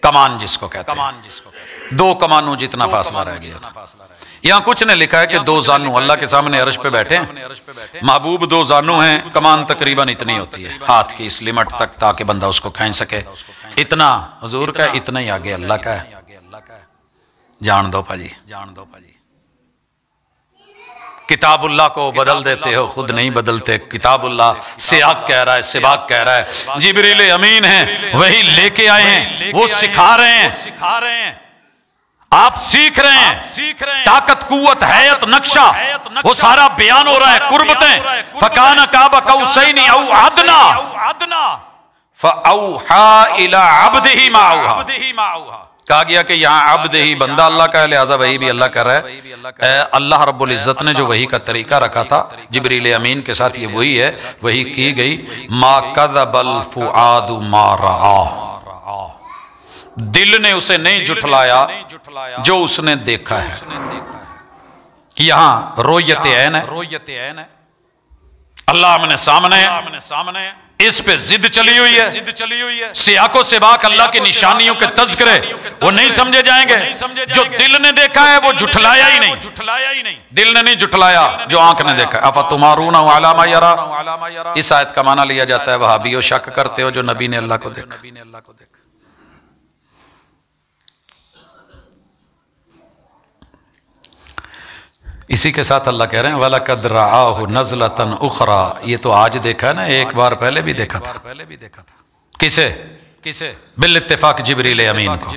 کمان جس کو کہتے ہیں، 2 کمانوں جتنا فاصلہ رہ گیا تھا۔ یہاں کچھ نے لکھا ہے کہ 2 زانو اللہ کے سامنے عرش پہ بیٹھے ہیں، محبوب 2 زانو ہیں، کمان تقریباً اتنی ہوتی ہے ہاتھ کی اس لمٹ تک، تاکہ بندہ اس کو کھینچ سکے۔ اتنا حضور کا، اتنا ہی آگے اللہ کا ہے۔ جان دو پاجی، کتاب اللہ کو بدل دیتے ہو، خود نہیں بدلتے۔ کتاب اللہ سیاق کہہ رہا ہے، سباق کہہ رہا ہے، جبریل امین ہیں، وہی لے کے آئے ہیں، وہ سکھا رہے ہیں، آپ سیکھ رہے ہیں، طاقت قوت حیت نقشہ وہ سارا بیان ہو رہا ہے۔ قربتیں فَكَانَ قَابَ قَوْسَيْنِ أَوْ أَدْنَىٰ فَأَوْحَىٰ إِلَىٰ عَبْدِهِ مَا أَوْحَىٰ، کہا گیا کہ یہاں عبد ہی بندہ اللہ کا ہے، لہٰذا وہی بھی اللہ کر رہا ہے۔ اللہ رب العزت نے جو وہی کا طریقہ رکھا تھا جبریل امین کے ساتھ، یہ وہی ہے، وہی کی گئی۔ ما کذب الفؤاد ما رآ، دل نے اسے نہیں جھٹلایا جو اس نے دیکھا ہے۔ یہاں رویت عین ہے، اللہ آمنے سامنے ہے، اس پہ ضد چلی ہوئی ہے۔ سیاق و سباق اللہ کی نشانیوں کے تذکرے وہ نہیں سمجھے جائیں گے۔ جو دل نے دیکھا ہے وہ جھٹلایا ہی نہیں، دل نے نہیں جھٹلایا جو آنکھ نے دیکھا۔ اَفَتُمَارُونَهُ عَلَىٰ مَا يَرَىٰ، اس آیت کا معنی لیا جاتا ہے وہابیو شک کرتے ہو جو نبی نے اللہ کو دیکھا۔ اسی کے ساتھ اللہ کہہ رہے ہیں وَلَقَدْ رَآهُ نَزْلَةً أُخْرَى، یہ تو آج دیکھا نا، ایک بار پہلے بھی دیکھا تھا۔ کسے؟ بالاتفاق جبریل امین کو۔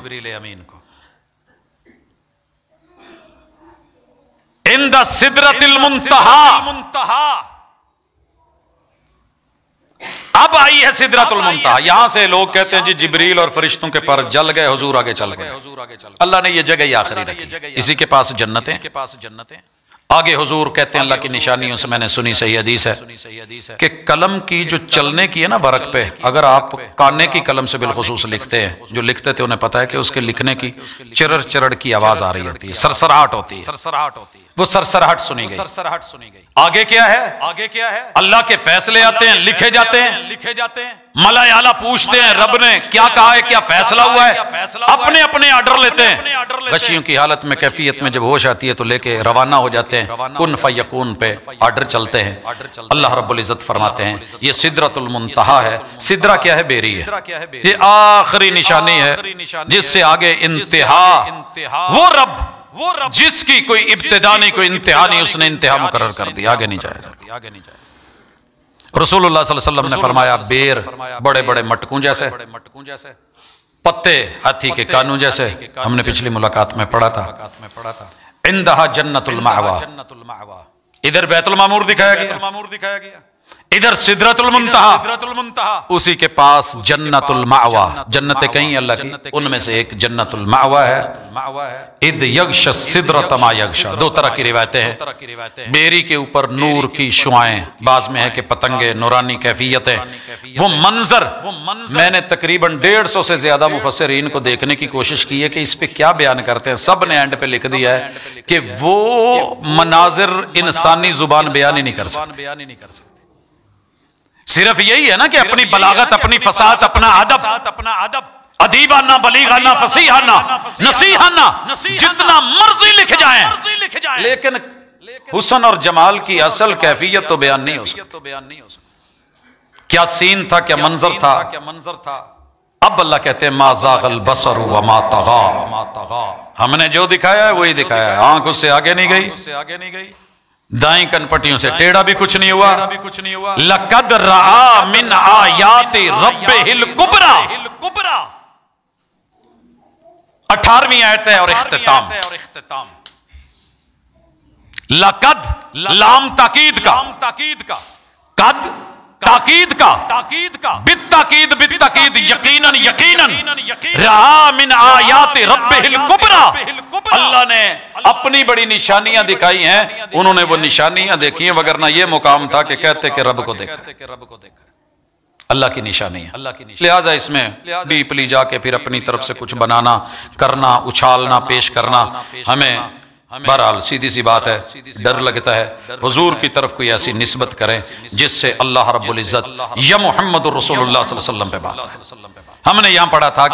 عند سدرۃ المنتہا، اب آئی ہے سدرۃ المنتہا۔ یہاں سے لوگ کہتے ہیں جی جبریل اور فرشتوں کے پر جل گئے، حضور آگے چل گئے۔ اللہ نے یہ جگہ ہی آخری رکھی، اسی کے پاس جنتیں، آگے حضور کہتے ہیں اللہ کی نشانیوں سے میں نے سنی صحیح حدیث ہے کہ قلم کی جو چلنے کی ہے نا ورق پہ، اگر آپ کانے کی قلم سے بالخصوص لکھتے ہیں، جو لکھتے تھے انہیں پتہ ہے کہ اس کے لکھنے کی چرڑ چرڑ کی آواز آ رہی ہوتی ہے، سرسراہٹ ہوتی ہے، وہ سرسراہٹ سنی گئی۔ آگے کیا ہے؟ اللہ کے فیصلے آتے ہیں، لکھے جاتے ہیں، ملائے اعلیٰ پوچھتے ہیں رب نے کیا کہا ہے، کیا فیصلہ ہوا ہے، اپنے اپنے آرڈر لیتے ہیں۔ غشیوں کی حالت میں کیفیت میں جب ہوش آتی ہے تو لے کے روانہ ہو جاتے ہیں، کن فیکون پہ آرڈر چلتے ہیں۔ اللہ رب العزت فرماتے ہیں یہ سدرۃ المنتہا ہے۔ سدرہ کیا ہے؟ بیری ہے، یہ آخری نشانی ہے جس سے آگے انتہا، وہ رب جس کی کوئی ابتدا نہیں کوئی انتہا نہیں، اس نے انتہا مقرر کر دی، آگے نہیں جائے گا۔ رسول اللہ صلی اللہ علیہ وسلم نے فرمایا بیر بڑے بڑے مٹکوں جیسے، پتے ہاتھی کے کانوں جیسے، ہم نے پچھلی ملاقات میں پڑھا تھا۔ عندہا جنت المأویٰ، ادھر بیت المعمور دکھایا گیا، ادھر سدرۃ المنتہا، اسی کے پاس جنت المأویٰ، جنت کہیں اللہ کی، ان میں سے ایک جنت المأویٰ ہے۔ اذ یغشی السدرۃ ما یغشی، دو طرح کی روایتیں ہیں۔ بیری کے اوپر نور کی شعائیں، بعض میں ہے کہ پتنگے، نورانی کیفیتیں، وہ منظر میں نے تقریباً 150 سے زیادہ مفسرین کو دیکھنے کی کوشش کی ہے کہ اس پہ کیا بیان کرتے ہیں، سب نے اینڈ پہ لکھ دیا ہے کہ وہ مناظر انسانی زبان بیان ہی نہیں کر سکتی۔ صرف یہی ہے نا کہ اپنی بلاغت، اپنی فصاحت، اپنا ادب، ادیبانہ، بلیغانہ، فصیحانہ، نصیحانہ، جتنا مرضی لکھ جائیں، لیکن حسن اور جمال کی اصل کیفیت تو بیان نہیں ہو سکتی۔ کیا سین تھا، کیا منظر تھا۔ اب اللہ کہتے ہیں ما زاغ البصر وما طغى، ہم نے جو دکھایا ہے وہی دکھایا ہے، آنکھ اس سے آگے نہیں گئی، دائیں کن پٹیوں سے ٹیڑھا بھی کچھ نہیں ہوا۔ لقد رأى من آیات ربہ الکبریٰ، 18ویں آیت ہے اور اختتام۔ لقد لام تاکید کا، قد تاکید کا، بالتاکید یقیناً رأى من آیات ربہ الکبریٰ، اللہ نے اپنی بڑی نشانیاں دکھائی ہیں، انہوں نے وہ نشانیاں دیکھی ہیں، وگرنہ یہ مقام تھا کہ کہتے کہ رب کو دیکھا، اللہ کی نشانی ہے۔ لہٰذا اس میں ڈیپلی جا کے پھر اپنی طرف سے کچھ بنانا، کرنا، اچھالنا، پیش کرنا، ہمیں بہرحال سیدھی سی بات ہے، ڈر لگتا ہے حضور کی طرف کوئی ایسی نسبت کریں جس سے اللہ رب العزت یا محمد الرسول اللہ صلی اللہ علیہ وسلم پہ بات ہے۔ ہم نے یہاں پڑھا تھا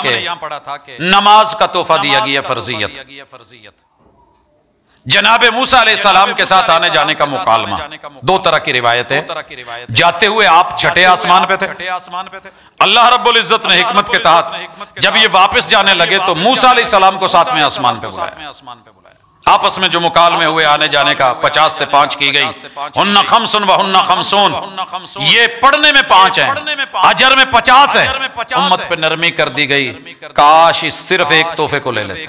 کہ نماز کا تحفہ دیا گیا فرضیت، جناب موسیٰ علیہ السلام کے ساتھ آنے جانے کا مکالمہ، دو طرح کی روایتیں، جاتے ہوئے آپ چھٹے آسمان پہ تھے، اللہ رب العزت نے حکمت کے تحت جب یہ واپس جانے لگے تو موسیٰ علیہ السلام کو ساتھ میں آسمان پہ بلایا، آپس میں جو مکالمے ہوئے آنے جانے کا 50 سے 5 کی گئی، ہن خمس و ہن خمسون، یہ پڑھنے میں 5 ہیں، اجر میں 50 ہے، امت پہ نرمی کر دی گئی، کاش اس صرف ایک تحفے کو لے لیتے۔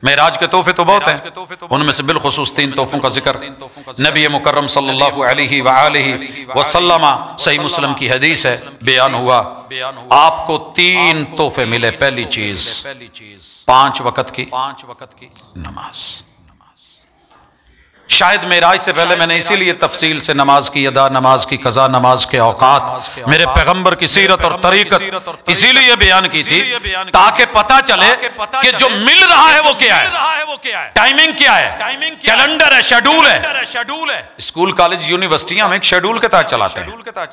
معراج کے تحفے تو بہت ہیں، ان میں سے بالخصوص 3 تحفوں کا ذکر نبی مکرم صلی اللہ علیہ وآلہ وسلم، صحیح مسلم کی حدیث ہے، بیان ہوا آپ کو 3 تحفے ملے۔ پہلی چیز 5 وقت کی نماز۔ شاید معراج سے پہلے میں نے اسی لیے تفصیل سے نماز کی ادا، نماز کی قضا، نماز کے اوقات، میرے پیغمبر کی سیرت اور طریقت اسی لیے بیان کی تھی تاکہ پتہ چلے کہ جو مل رہا ہے وہ کیا ہے، ٹائمنگ کیا ہے، کیلنڈر ہے، شیڈول ہے۔ اسکول، کالج، یونیورسٹیاں ہم ایک شیڈول کے تحت چلاتے ہیں،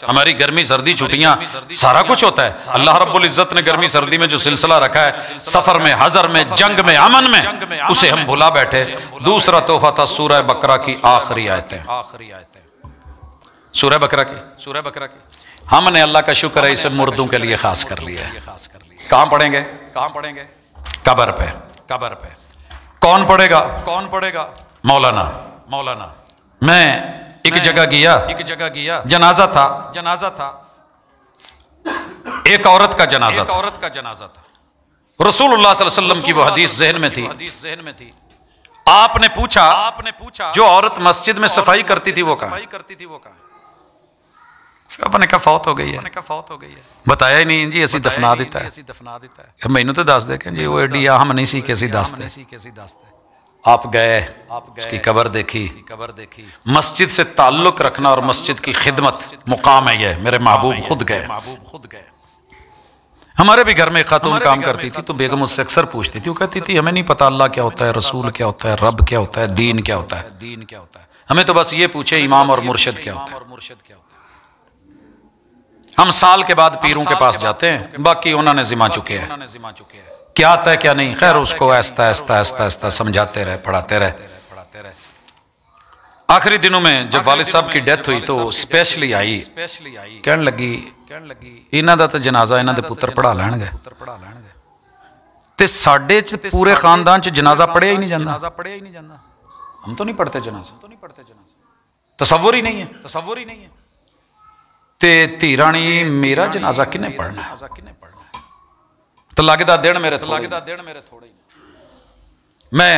ہماری گرمی سردی چھٹیاں سارا کچھ ہوتا ہے۔ اللہ رب العزت نے گرمی سردی میں جو سلسلہ رکھا ہے، سفر میں، حضر میں، جنگ میں، امن میں، اسے ہم بھلا بیٹھے۔ دوسرا تحفہ تھا سورہ بقرہ کی آخری آیتیں، سورہ بقرہ کی ہم نے اللہ کا شکر ہے اسے مردوں کے لیے خاص کر لیا ہے۔ کہاں پڑھیں گے؟ قبر پہ۔ کون پڑھے گا؟ مولانا میں ایک جگہ گیا، جنازہ تھا، ایک عورت کا جنازہ تھا۔ رسول اللہ صلی اللہ علیہ وسلم کی وہ حدیث ذہن میں تھی۔ آپ نے پوچھا جو عورت مسجد میں صفائی کرتی تھی وہ کہاں؟ آپ نے کہا فوت ہو گئی ہے۔ بتایا ہی نہیں جی، اسی دفنا دیتا ہے۔ مینوں تو دس دے کہ جی وہ ایڈی اہم نہیں سی کہ اسی دس دے۔ آپ گئے، اس کی قبر دیکھی۔ مسجد سے تعلق رکھنا اور مسجد کی خدمت مقام ہے یہ، میرے محبوب خود گئے۔ ہمارے بھی گھر میں ایک خاتون کام کرتی تھی تو بیگم اس سے اکثر پوچھتی تھی، وہ کہتی تھی ہمیں نہیں پتا اللہ کیا ہوتا ہے، رسول کیا ہوتا ہے، رب کیا ہوتا ہے، دین کیا ہوتا ہے، ہمیں تو بس یہ پوچھے امام اور مرشد کیا ہوتا ہے۔ ہم سال کے بعد پیروں کے پاس جاتے ہیں، باقی انہوں نے ذمہ چکے ہیں، کیا آتا ہے کیا نہیں، خیر اس کو آہستہ سمجھاتے رہے، پڑھاتے رہے۔ آخری دنوں میں جب والد صاحب کی ڈیتھ ہوئی تو اسپیشلی آئی، کہنے لگی انہاں دا تے جنازہ انہاں دے پتر پڑھا لین گے تے ساڈے چ پورے خاندان چ جنازہ پڑھیا ہی نہیں جاندا، ہم تو نہیں پڑھتے جنازہ، تصور ہی نہیں ہے۔ تے دھی رانی میرا جنازہ کنے پڑھنا ہے؟ تو لگدا دن میرے تھوڑے، میں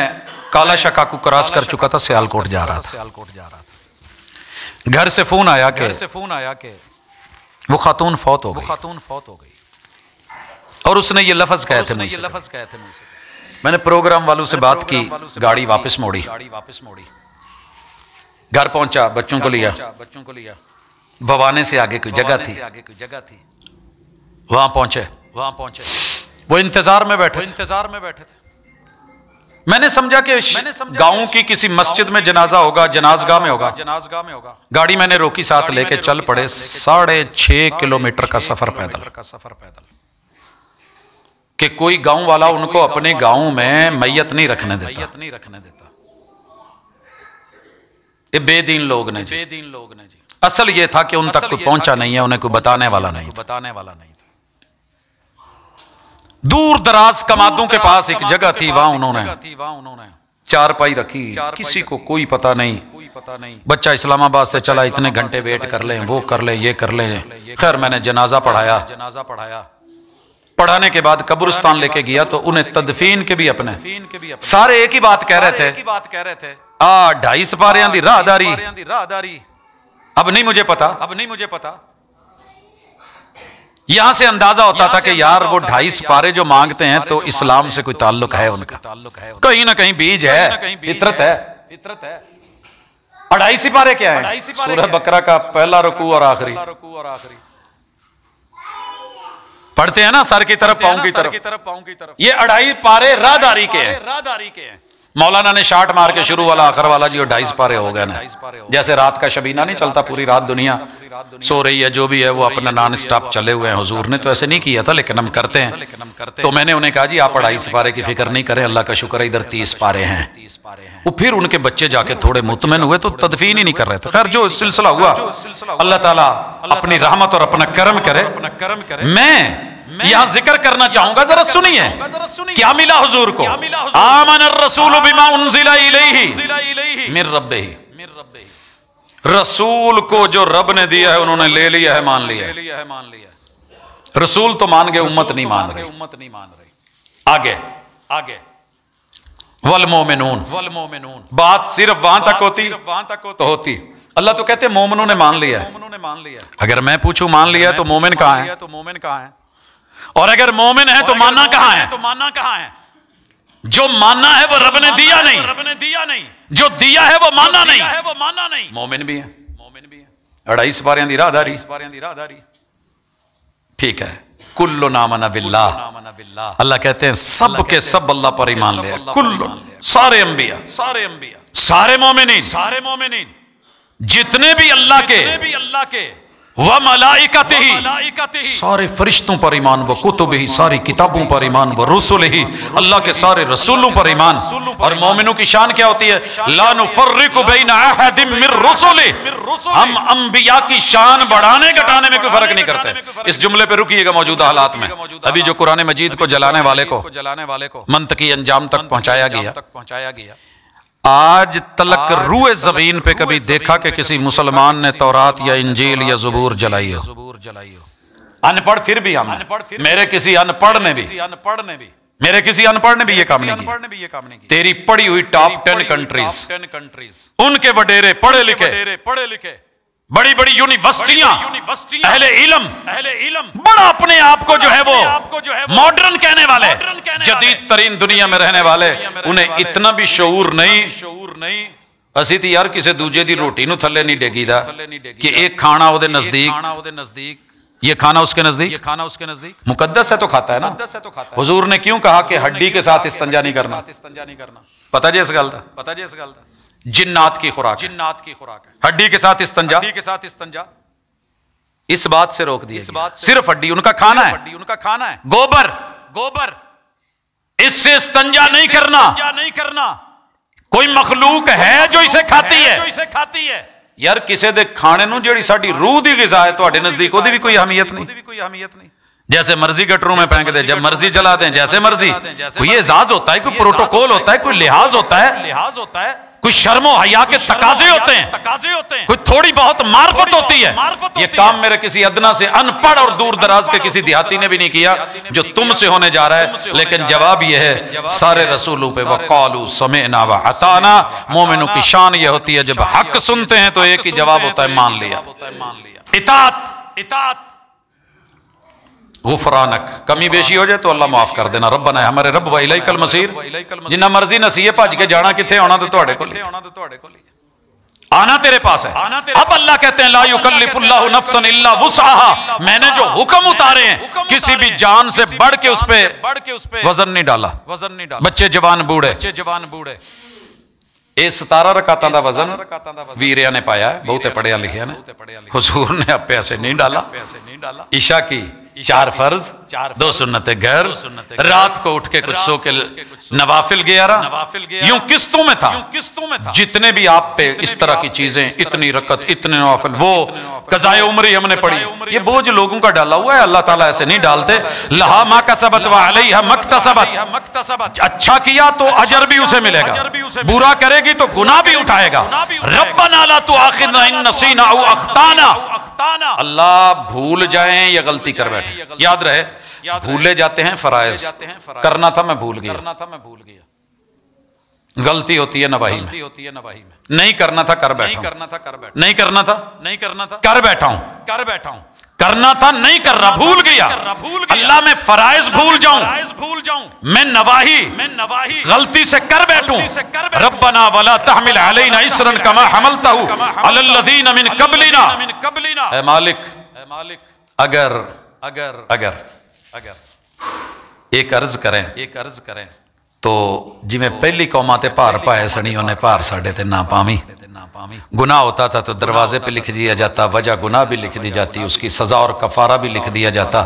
کالا شاہ کو کراس کر چکا تھا، سیالکوٹ جا رہا تھا۔ گھر سے فون آیا کہ وہ خاتون فوت ہو گئی، اور اس نے یہ لفظ کہے تھے مجھ سے۔ میں نے پروگرام والوں سے بات کی، گاڑی واپس موڑی، گھر پہنچا، بچوں کو لیا، بھوانے سے آگے کوئی جگہ تھی، وہاں پہنچے، وہ انتظار میں بیٹھے تھے۔ میں نے سمجھا کہ گاؤں کی کسی مسجد میں جنازہ ہوگا، جنازگاہ میں ہوگا۔ گاڑی میں نے روکی، ساتھ لے کے چل پڑے، 6.5 کلومیٹر کا سفر پیدل، کہ کوئی گاؤں والا ان کو اپنے گاؤں میں میت نہیں رکھنے دیتا۔ یہ بے دین لوگ نے جی۔ اصل یہ تھا کہ ان تک کوئی پہنچا نہیں ہے، انہیں کوئی بتانے والا نہیں تھا۔ دور دراز کمادوں کے پاس ایک جگہ تھی، وہاں انہوں نے چارپائی رکھی، کسی کو کوئی پتہ نہیں۔ بچہ اسلام آباد سے چلا، اتنے گھنٹے ویٹ کر لیں، وہ کر لیں، یہ کر لیں۔ خیر میں نے جنازہ پڑھایا، پڑھانے کے بعد قبرستان لے کے گیا تو انہیں تدفین کے بھی اپنے سارے ایک ہی بات کہہ رہے تھے، 2.5 سپاریاں دی راہ داری۔ اب نہیں مجھے پتا، یہاں سے اندازہ ہوتا تھا کہ یار وہ 2.5 سپارے جو مانگتے ہیں تو اسلام سے کوئی تعلق ہے ان کا، کہیں نہ کہیں بیج ہے، فطرت ہے۔ 2.5 سپارے کیا ہیں؟ سورہ بقرہ کا پہلا رکوع اور آخری پڑھتے ہیں نا، سر کی طرف پاؤں کی طرف، یہ 2.5 پارے راہ داری کے ہیں۔ مولانا نے شارٹ مار کے شروع والا آخر والا جی 2.5 پارے ہو گئے نا، جیسے رات کا شبینہ نہیں چلتا، پوری رات دنیا سو رہی ہے، جو بھی ہے وہ اپنا نان سٹاپ چلے ہوئے ہیں۔ حضور نے تو ایسے نہیں کیا تھا، لیکن ہم کرتے ہیں۔ تو میں نے انہیں کہا جی آپ 2.5 پارے کی فکر نہیں کریں، اللہ کا شکر ہے ادھر 30 پارے ہیں۔ وہ پھر ان کے بچے جا کے تھوڑے مطمئن ہوئے تو تدفین ہی نہیں کر رہے تھے۔ خیر جو سلسلہ ہوا، اللہ تعالیٰ اپنی رحمت اور اپنا کرم کرے۔ میں یہاں ذکر کرنا چاہوں گا، ذرا سنیے کیا ملا حضور کو۔ آمن الرسول بما انزل الیہ من ربہ، رسول کو جو رب نے دیا ہے انہوں نے لے لیا ہے، مان لیا ہے۔ رسول تو مان گئے، امت نہیں مان رہی۔ آگے والمومنون، بات صرف وہاں تک ہوتی تو ہوتی۔ اللہ تو کہتے ہیں مومنوں نے مان لیا ہے۔ اگر میں پوچھوں مان لیا ہے تو مومن کہاں ہے؟ اور اگر مومن ہے تو ماننا کہاں ہے؟ جو ماننا ہے وہ رب نے دیا نہیں، جو دیا ہے وہ ماننا نہیں۔ مومن بھی ہے، 2.5 سپاریاں دی راہ داری، ٹھیک ہے۔ کل آمن باللہ، اللہ کہتے ہیں سب کے سب اللہ پر ایمان لے، کل، سارے انبیاء، سارے مومنین، جتنے بھی اللہ کے، وَمَلَائِكَتِهِ، سارے فرشتوں پر ایمان، وَكُتُبِهِ، ساری کتابوں پر ایمان، وَرُسُلِهِ، اللہ کے سارے رسولوں پر ایمان۔ اور مومنوں کی شان کیا ہوتی ہے؟ لَا نُفَرِّقُ بَيْنَ أَحَدٍ مِّن رُّسُلِهِ، ہم انبیاء کی شان بڑھانے گھٹانے میں کوئی فرق نہیں کرتے۔ اس جملے پہ رکیے گا موجودہ حالات میں۔ ابھی جو قرآن مجید کو جلانے والے کو منطقی انجام تک پہنچایا گیا، آج تلک روح زمین پہ کبھی دیکھا کہ کسی مسلمان نے تورات یا انجیل یا زبور جلائی ہو؟ ان پڑھ پھر بھی ہم میرے کسی ان پڑھ نے بھی یہ کام نہیں کیا۔ تیری پڑھی ہوئی ٹاپ 10 کنٹریز، ان کے وڈیرے پڑھے لکھے، بڑی بڑی یونیورسٹیاں، اہل علم بڑا اپنے آپ کو جو ہے وہ ماڈرن کہنے والے، جدید ترین دنیا میں رہنے والے، انہیں اتنا بھی شعور نہیں اسی تھی یار کسے دوجے دی روٹی نو تھلے نہیں ڈیگی دا کہ ایک کھانا او دے نزدیک، یہ کھانا اس کے نزدیک مقدس ہے تو کھاتا ہے نا۔ حضور نے کیوں کہا کہ ہڈی کے ساتھ استنجا نہیں کرنا؟ پتہ جی اس گل دا جنات کی خوراک ہے، ہڈی کے ساتھ استنجا اس بات سے روک دیا، صرف ہڈی ان کا کھانا ہے، گوبر اس سے استنجا نہیں کرنا۔ کوئی مخلوق ہے جو اسے کھاتی ہے؟ یار کسے دے کھانے نو جیڑی ساڈی روح دی غذا ہے تواڈے نزدیک اودی بھی کوئی اہمیت نہیں۔ جیسے مرضی گٹروں میں پھینک دے، جب مرضی جلا دیں، جیسے مرضی۔ کوئی اعزاز ہوتا ہے، کوئی پروٹوکول ہوتا ہے، کوئی لحاظ ہوتا ہے، کوئی شرم و حیا کے تقاضے ہوتے ہیں، کوئی تھوڑی بہت معرفت ہوتی ہے۔ یہ کام میرے کسی ادنا سے ان پڑھ اور دور دراز کے کسی دیہاتی نے بھی نہیں کیا جو تم سے ہونے جا رہا ہے۔ لیکن جواب یہ ہے سارے رسولوں پہ وَقَالُوا سَمِعْنَا وَأَطَعْنَا۔ مومنوں کی شان یہ ہوتی ہے جب حق سنتے ہیں تو ایک ہی جواب ہوتا ہے مان لیا، اطاعت، غفرانک، کمی بیشی ہو جائے تو اللہ معاف کر دینا، ربنا ہے ہمارے رب وَإِلَيْكَ الْمَصِيرُ، جنہ مرضی نسیے بھاج کے جانا کتھے ہونا تو تواڈے کول آنا تیرے پاس ہے۔ اب اللہ کہتے ہیں لا یکلف اللہ نفسا الا وسعها، میں نے جو حکم اتارے ہیں کسی بھی جان سے بڑھ کے اس پہ وزن نہیں ڈالا، بچے جوان بوڑھے۔ اے 17 رکعتاں دا وزن ویریاں نے پایا ہے، بہتے پڑھیا لکھیا نے، حضور نے اب پیسے نہیں ڈالا۔ عشاء کی 4 فرض، 2 سنتیں گھر، رات کو اٹھ کے کچھ سو کے نوافل 11، یوں قسطوں میں تھا۔ جتنے بھی آپ پہ اس طرح کی چیزیں، اتنی رکعت، اتنے نوافل، وہ قضائے عمری ہم نے پڑھی، یہ بوجھ لوگوں کا ڈالا ہوا ہے، اللہ تعالیٰ ایسے نہیں ڈالتے۔ لہا ما کسبت وعلیہا مکتسبت، اچھا کیا تو اجر بھی اسے ملے گا، برا کرے گی تو گناہ بھی اٹھائے گا۔ ربنا لا تؤاخذنا ان نسینا او اخطانا، اللہ بھول جائیں یا غلطی کر بیٹھے، یاد رہے بھولے جاتے ہیں فرائض، کرنا تھا میں بھول گیا، غلطی ہوتی ہے نواہی میں، نہیں کرنا تھا کر بیٹھا ہوں، نہیں کرنا تھا کر بیٹھا ہوں، کرنا تھا نہیں کر رہا، بھول گیا۔ اللہ میں فرائض بھول جاؤں، میں نواہی غلطی سے کر بیٹھوں۔ ربنا ولا تحمل علینا اسرا کما حملتہ علی الذین من قبلنا، اے مالک اگر ایک عرض کریں تو جی میں پہلی قوماں تے پار پائے سنیوں نے پار ساڑھے تے نہ پامی، گناہ ہوتا تھا تو دروازے پہ لکھ دیا جاتا، وجہ گناہ بھی لکھ دی جاتی، اس کی سزا اور کفارہ بھی لکھ دیا جاتا۔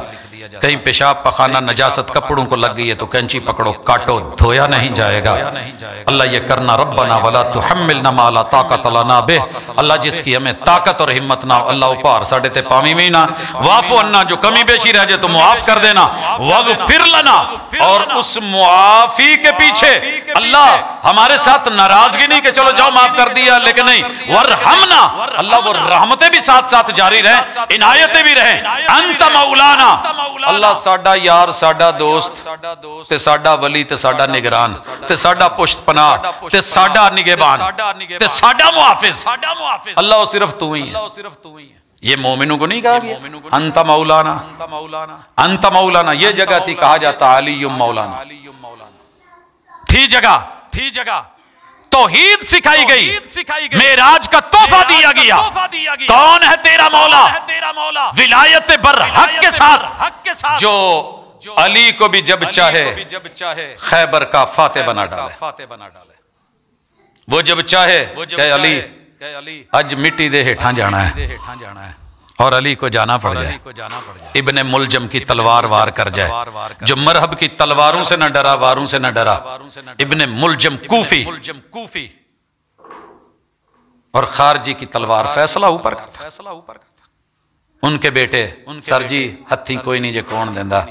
کہیں پیشاب پخانہ نجاست کپڑوں کو لگ گئی ہے تو کینچی پکڑو کاٹو، دھویا نہیں جائے گا۔ اللہ یہ کرنا ربنا ولا تحملنا ما لا طاقت لنا بہ، اللہ جس کی ہمیں طاقت اور ہمت نہ، اللہ اوپار ساڑھے تے پامی میں نہ، وعفو عنا، جو کمی بیشی رہ جائے تو معاف کر دینا، واغفر لنا، اور اس معافی کے پیچھے اللہ ہمارے ساتھ ناراضگی نہیں کہ چلو جاؤ معاف کر دیا، لیکن نہیں، ورحمنا، اللہ وہ رحمتیں بھی ساتھ ساتھ جاری رہیں، عنایتیں بھی رہیں، انت مولانا، اللہ ساڈا یار، ساڈا دوست، تے ساڈا ولی، تے ساڈا نگران، تے ساڈا پشت پناہ، تے ساڈا نگہبان، تے ساڈا محافظ، اللہ وہ صرف تو ہی ہے۔ یہ مومنوں کو نہیں کہا گیا انت مولانا، انت مولانا، یہ جگہ تھی کہا جاتا علی مولانا، تھی جگہ توحید سکھائی گئی، معراج کا تحفہ دیا گیا، کون ہے تیرا مولا، ولایت برحق کے ساتھ، جو علی کو بھی جب چاہے خیبر کا فاتح بنا ڈالے، وہ جب چاہے کہ علی اج مٹی دے ہیٹھاں جانا ہے اور علی کو جانا پڑ جائے، ابن ملجم کی تلوار وار کر جائے، جو مرحب کی تلواروں سے نہ ڈرا، واروں سے نہ ڈرا، ابن ملجم کوفی، اور خارجی کی تلوار فیصلہ اوپر کا تھا۔ ان کے بیٹے سر جی ہتھی کوئی نہیں جے کون دیندا،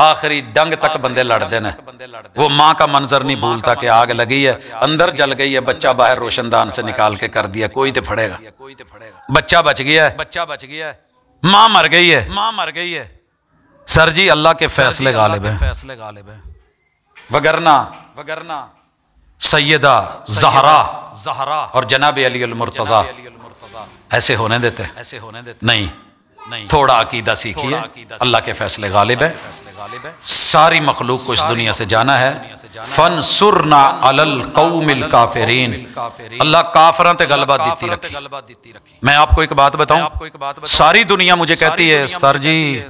آخری ڈنگ تک بندے لڑ دینا. وہ ماں کا منظر نہیں بھولتا کہ آگ لگی ہے, اندر جل گئی ہے, بچہ باہر روشن دان سے نکال کے کر دیا, کوئی تو پھڑے گا. بچہ بچ گیا ہے, ماں مر گئی ہے. سر جی اللہ کے فیصلے غالب ہیں, وگرنہ سیدہ زہرا اور جناب علی المرتضیٰ ایسے ہونے دیتے نہیں. تھوڑا عقیدہ سیکھیے, اللہ کے فیصلے غالب ہیں. ساری مخلوق کو اس دنیا سے جانا ہے. فانصرنا علی القوم الکافرین, اللہ کافراں تے غلبہ دیتی رکھی. میں آپ کو ایک بات بتاؤں, ساری دنیا مجھے کہتی ہے سر جی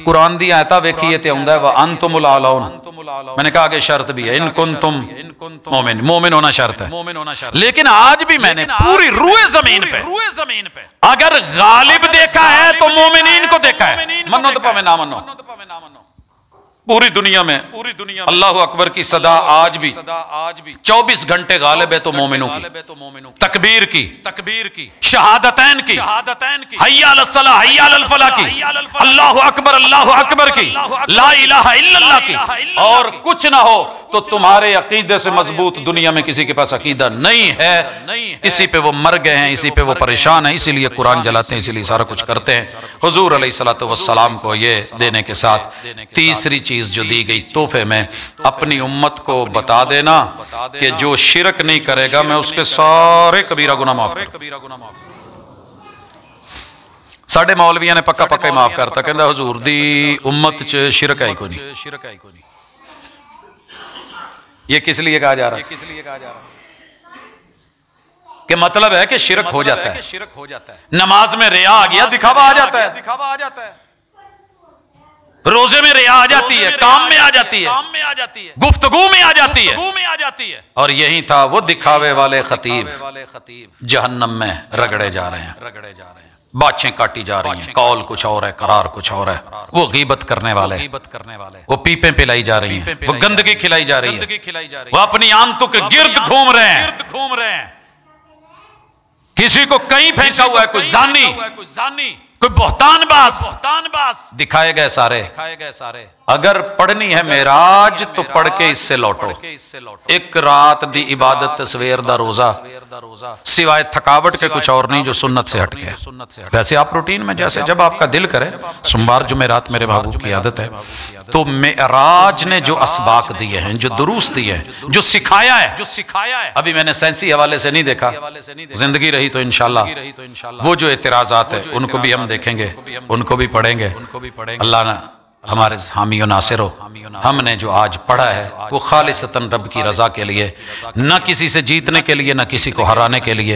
قرآن دی آیتہ ویکھیے تے ہوندا ہے وانتم الاعلون. میں نے کہا کہ شرط بھی ہے, ان کنتم مومن ہونا شرط ہے. لیکن آج بھی میں نے پوری روئے زمین پہ اگر غالب دیکھا ہے تو مومنین کو دیکھا ہے, منو تو پاویں نہ منو. پوری دنیا میں اللہ اکبر کی صدا آج بھی 24 گھنٹے غالب ہے تو مومنوں کی, تکبیر کی, شہادتین کی, حی علی الصلاۃ حی علی الفلاح کی, اللہ اکبر کی, لا الہ الا اللہ کی. اور کچھ نہ ہو تو تمہارے عقیدے سے مضبوط دنیا میں کسی کے پاس عقیدہ نہیں ہے. اسی پہ وہ مر گئے ہیں, اسی پہ وہ پریشان ہیں, اسی لیے قرآن جلاتے ہیں, اسی لیے سارا کچھ کرتے ہیں. حضور علیہ الصلوۃ والسلام کو یہ دینے کے ساتھ تیسری چیز جو دی گئی تحفے میں, اپنی امت کو بتا دینا کہ جو شرک نہیں کرے گا میں اس کے سارے کبیرہ گناہ معاف کروں. ساڈے مولویاں نے پکا ہی معاف کرتا, کہندا حضور دی امت چ شرک ہے کوئی نہیں. یہ کس لیے کہا جا رہا ہے کہ مطلب ہے کہ شرک ہو جاتا ہے. نماز میں ریا آ گیا, دکھاوا آ جاتا ہے. روزے میں ریا آ جاتی ہے, کام میں آ جاتی ہے, گفتگو میں آ جاتی ہے. اور یہی تھا وہ دکھاوے والے خطیب جہنم میں رگڑے جا رہے ہیں, باچیں کاٹی جا رہی ہیں, قول کچھ اور ہے, قرار کچھ اور ہے. وہ غیبت کرنے والے, وہ پیپیں پلائی جا رہی ہیں, وہ گندگی کھلائی جا رہی ہے, وہ اپنی آنتوں کے گرد گھوم رہے ہیں. کسی کو کہیں پھینکا ہوا ہے, کوئی زانی, کوئی بہتان باز, دکھائے گئے سارے. اگر پڑھنی ہے معراج تو پڑھ کے اس سے لوٹو. ایک رات دی عبادت سویر دا روزہ سوائے تھکاوٹ کے کچھ اور نہیں جو سنت سے ہٹ کے. ویسے آپ روٹین میں جیسے جب آپ کا دل کرے, سوموار جمعرات میرے محبوب کی عادت ہے, تو معراج نے جو اسباق دیے ہیں, جو دروس دیے ہیں, جو سکھایا ہے, ابھی میں نے سائنسی حوالے سے نہیں دیکھا, زندگی رہی تو انشاءاللہ وہ جو اعتراضات ہیں ان کو بھی ہم دیکھیں گے, ان کو بھی پڑھیں گے. اللہ نے ہمارے حامی و ناصر ہو. ہم نے جو آج پڑھا ہے وہ خالصتاً رب کی رضا کے لیے, نہ کسی سے جیتنے کے لیے, نہ کسی کو ہرانے کے لیے.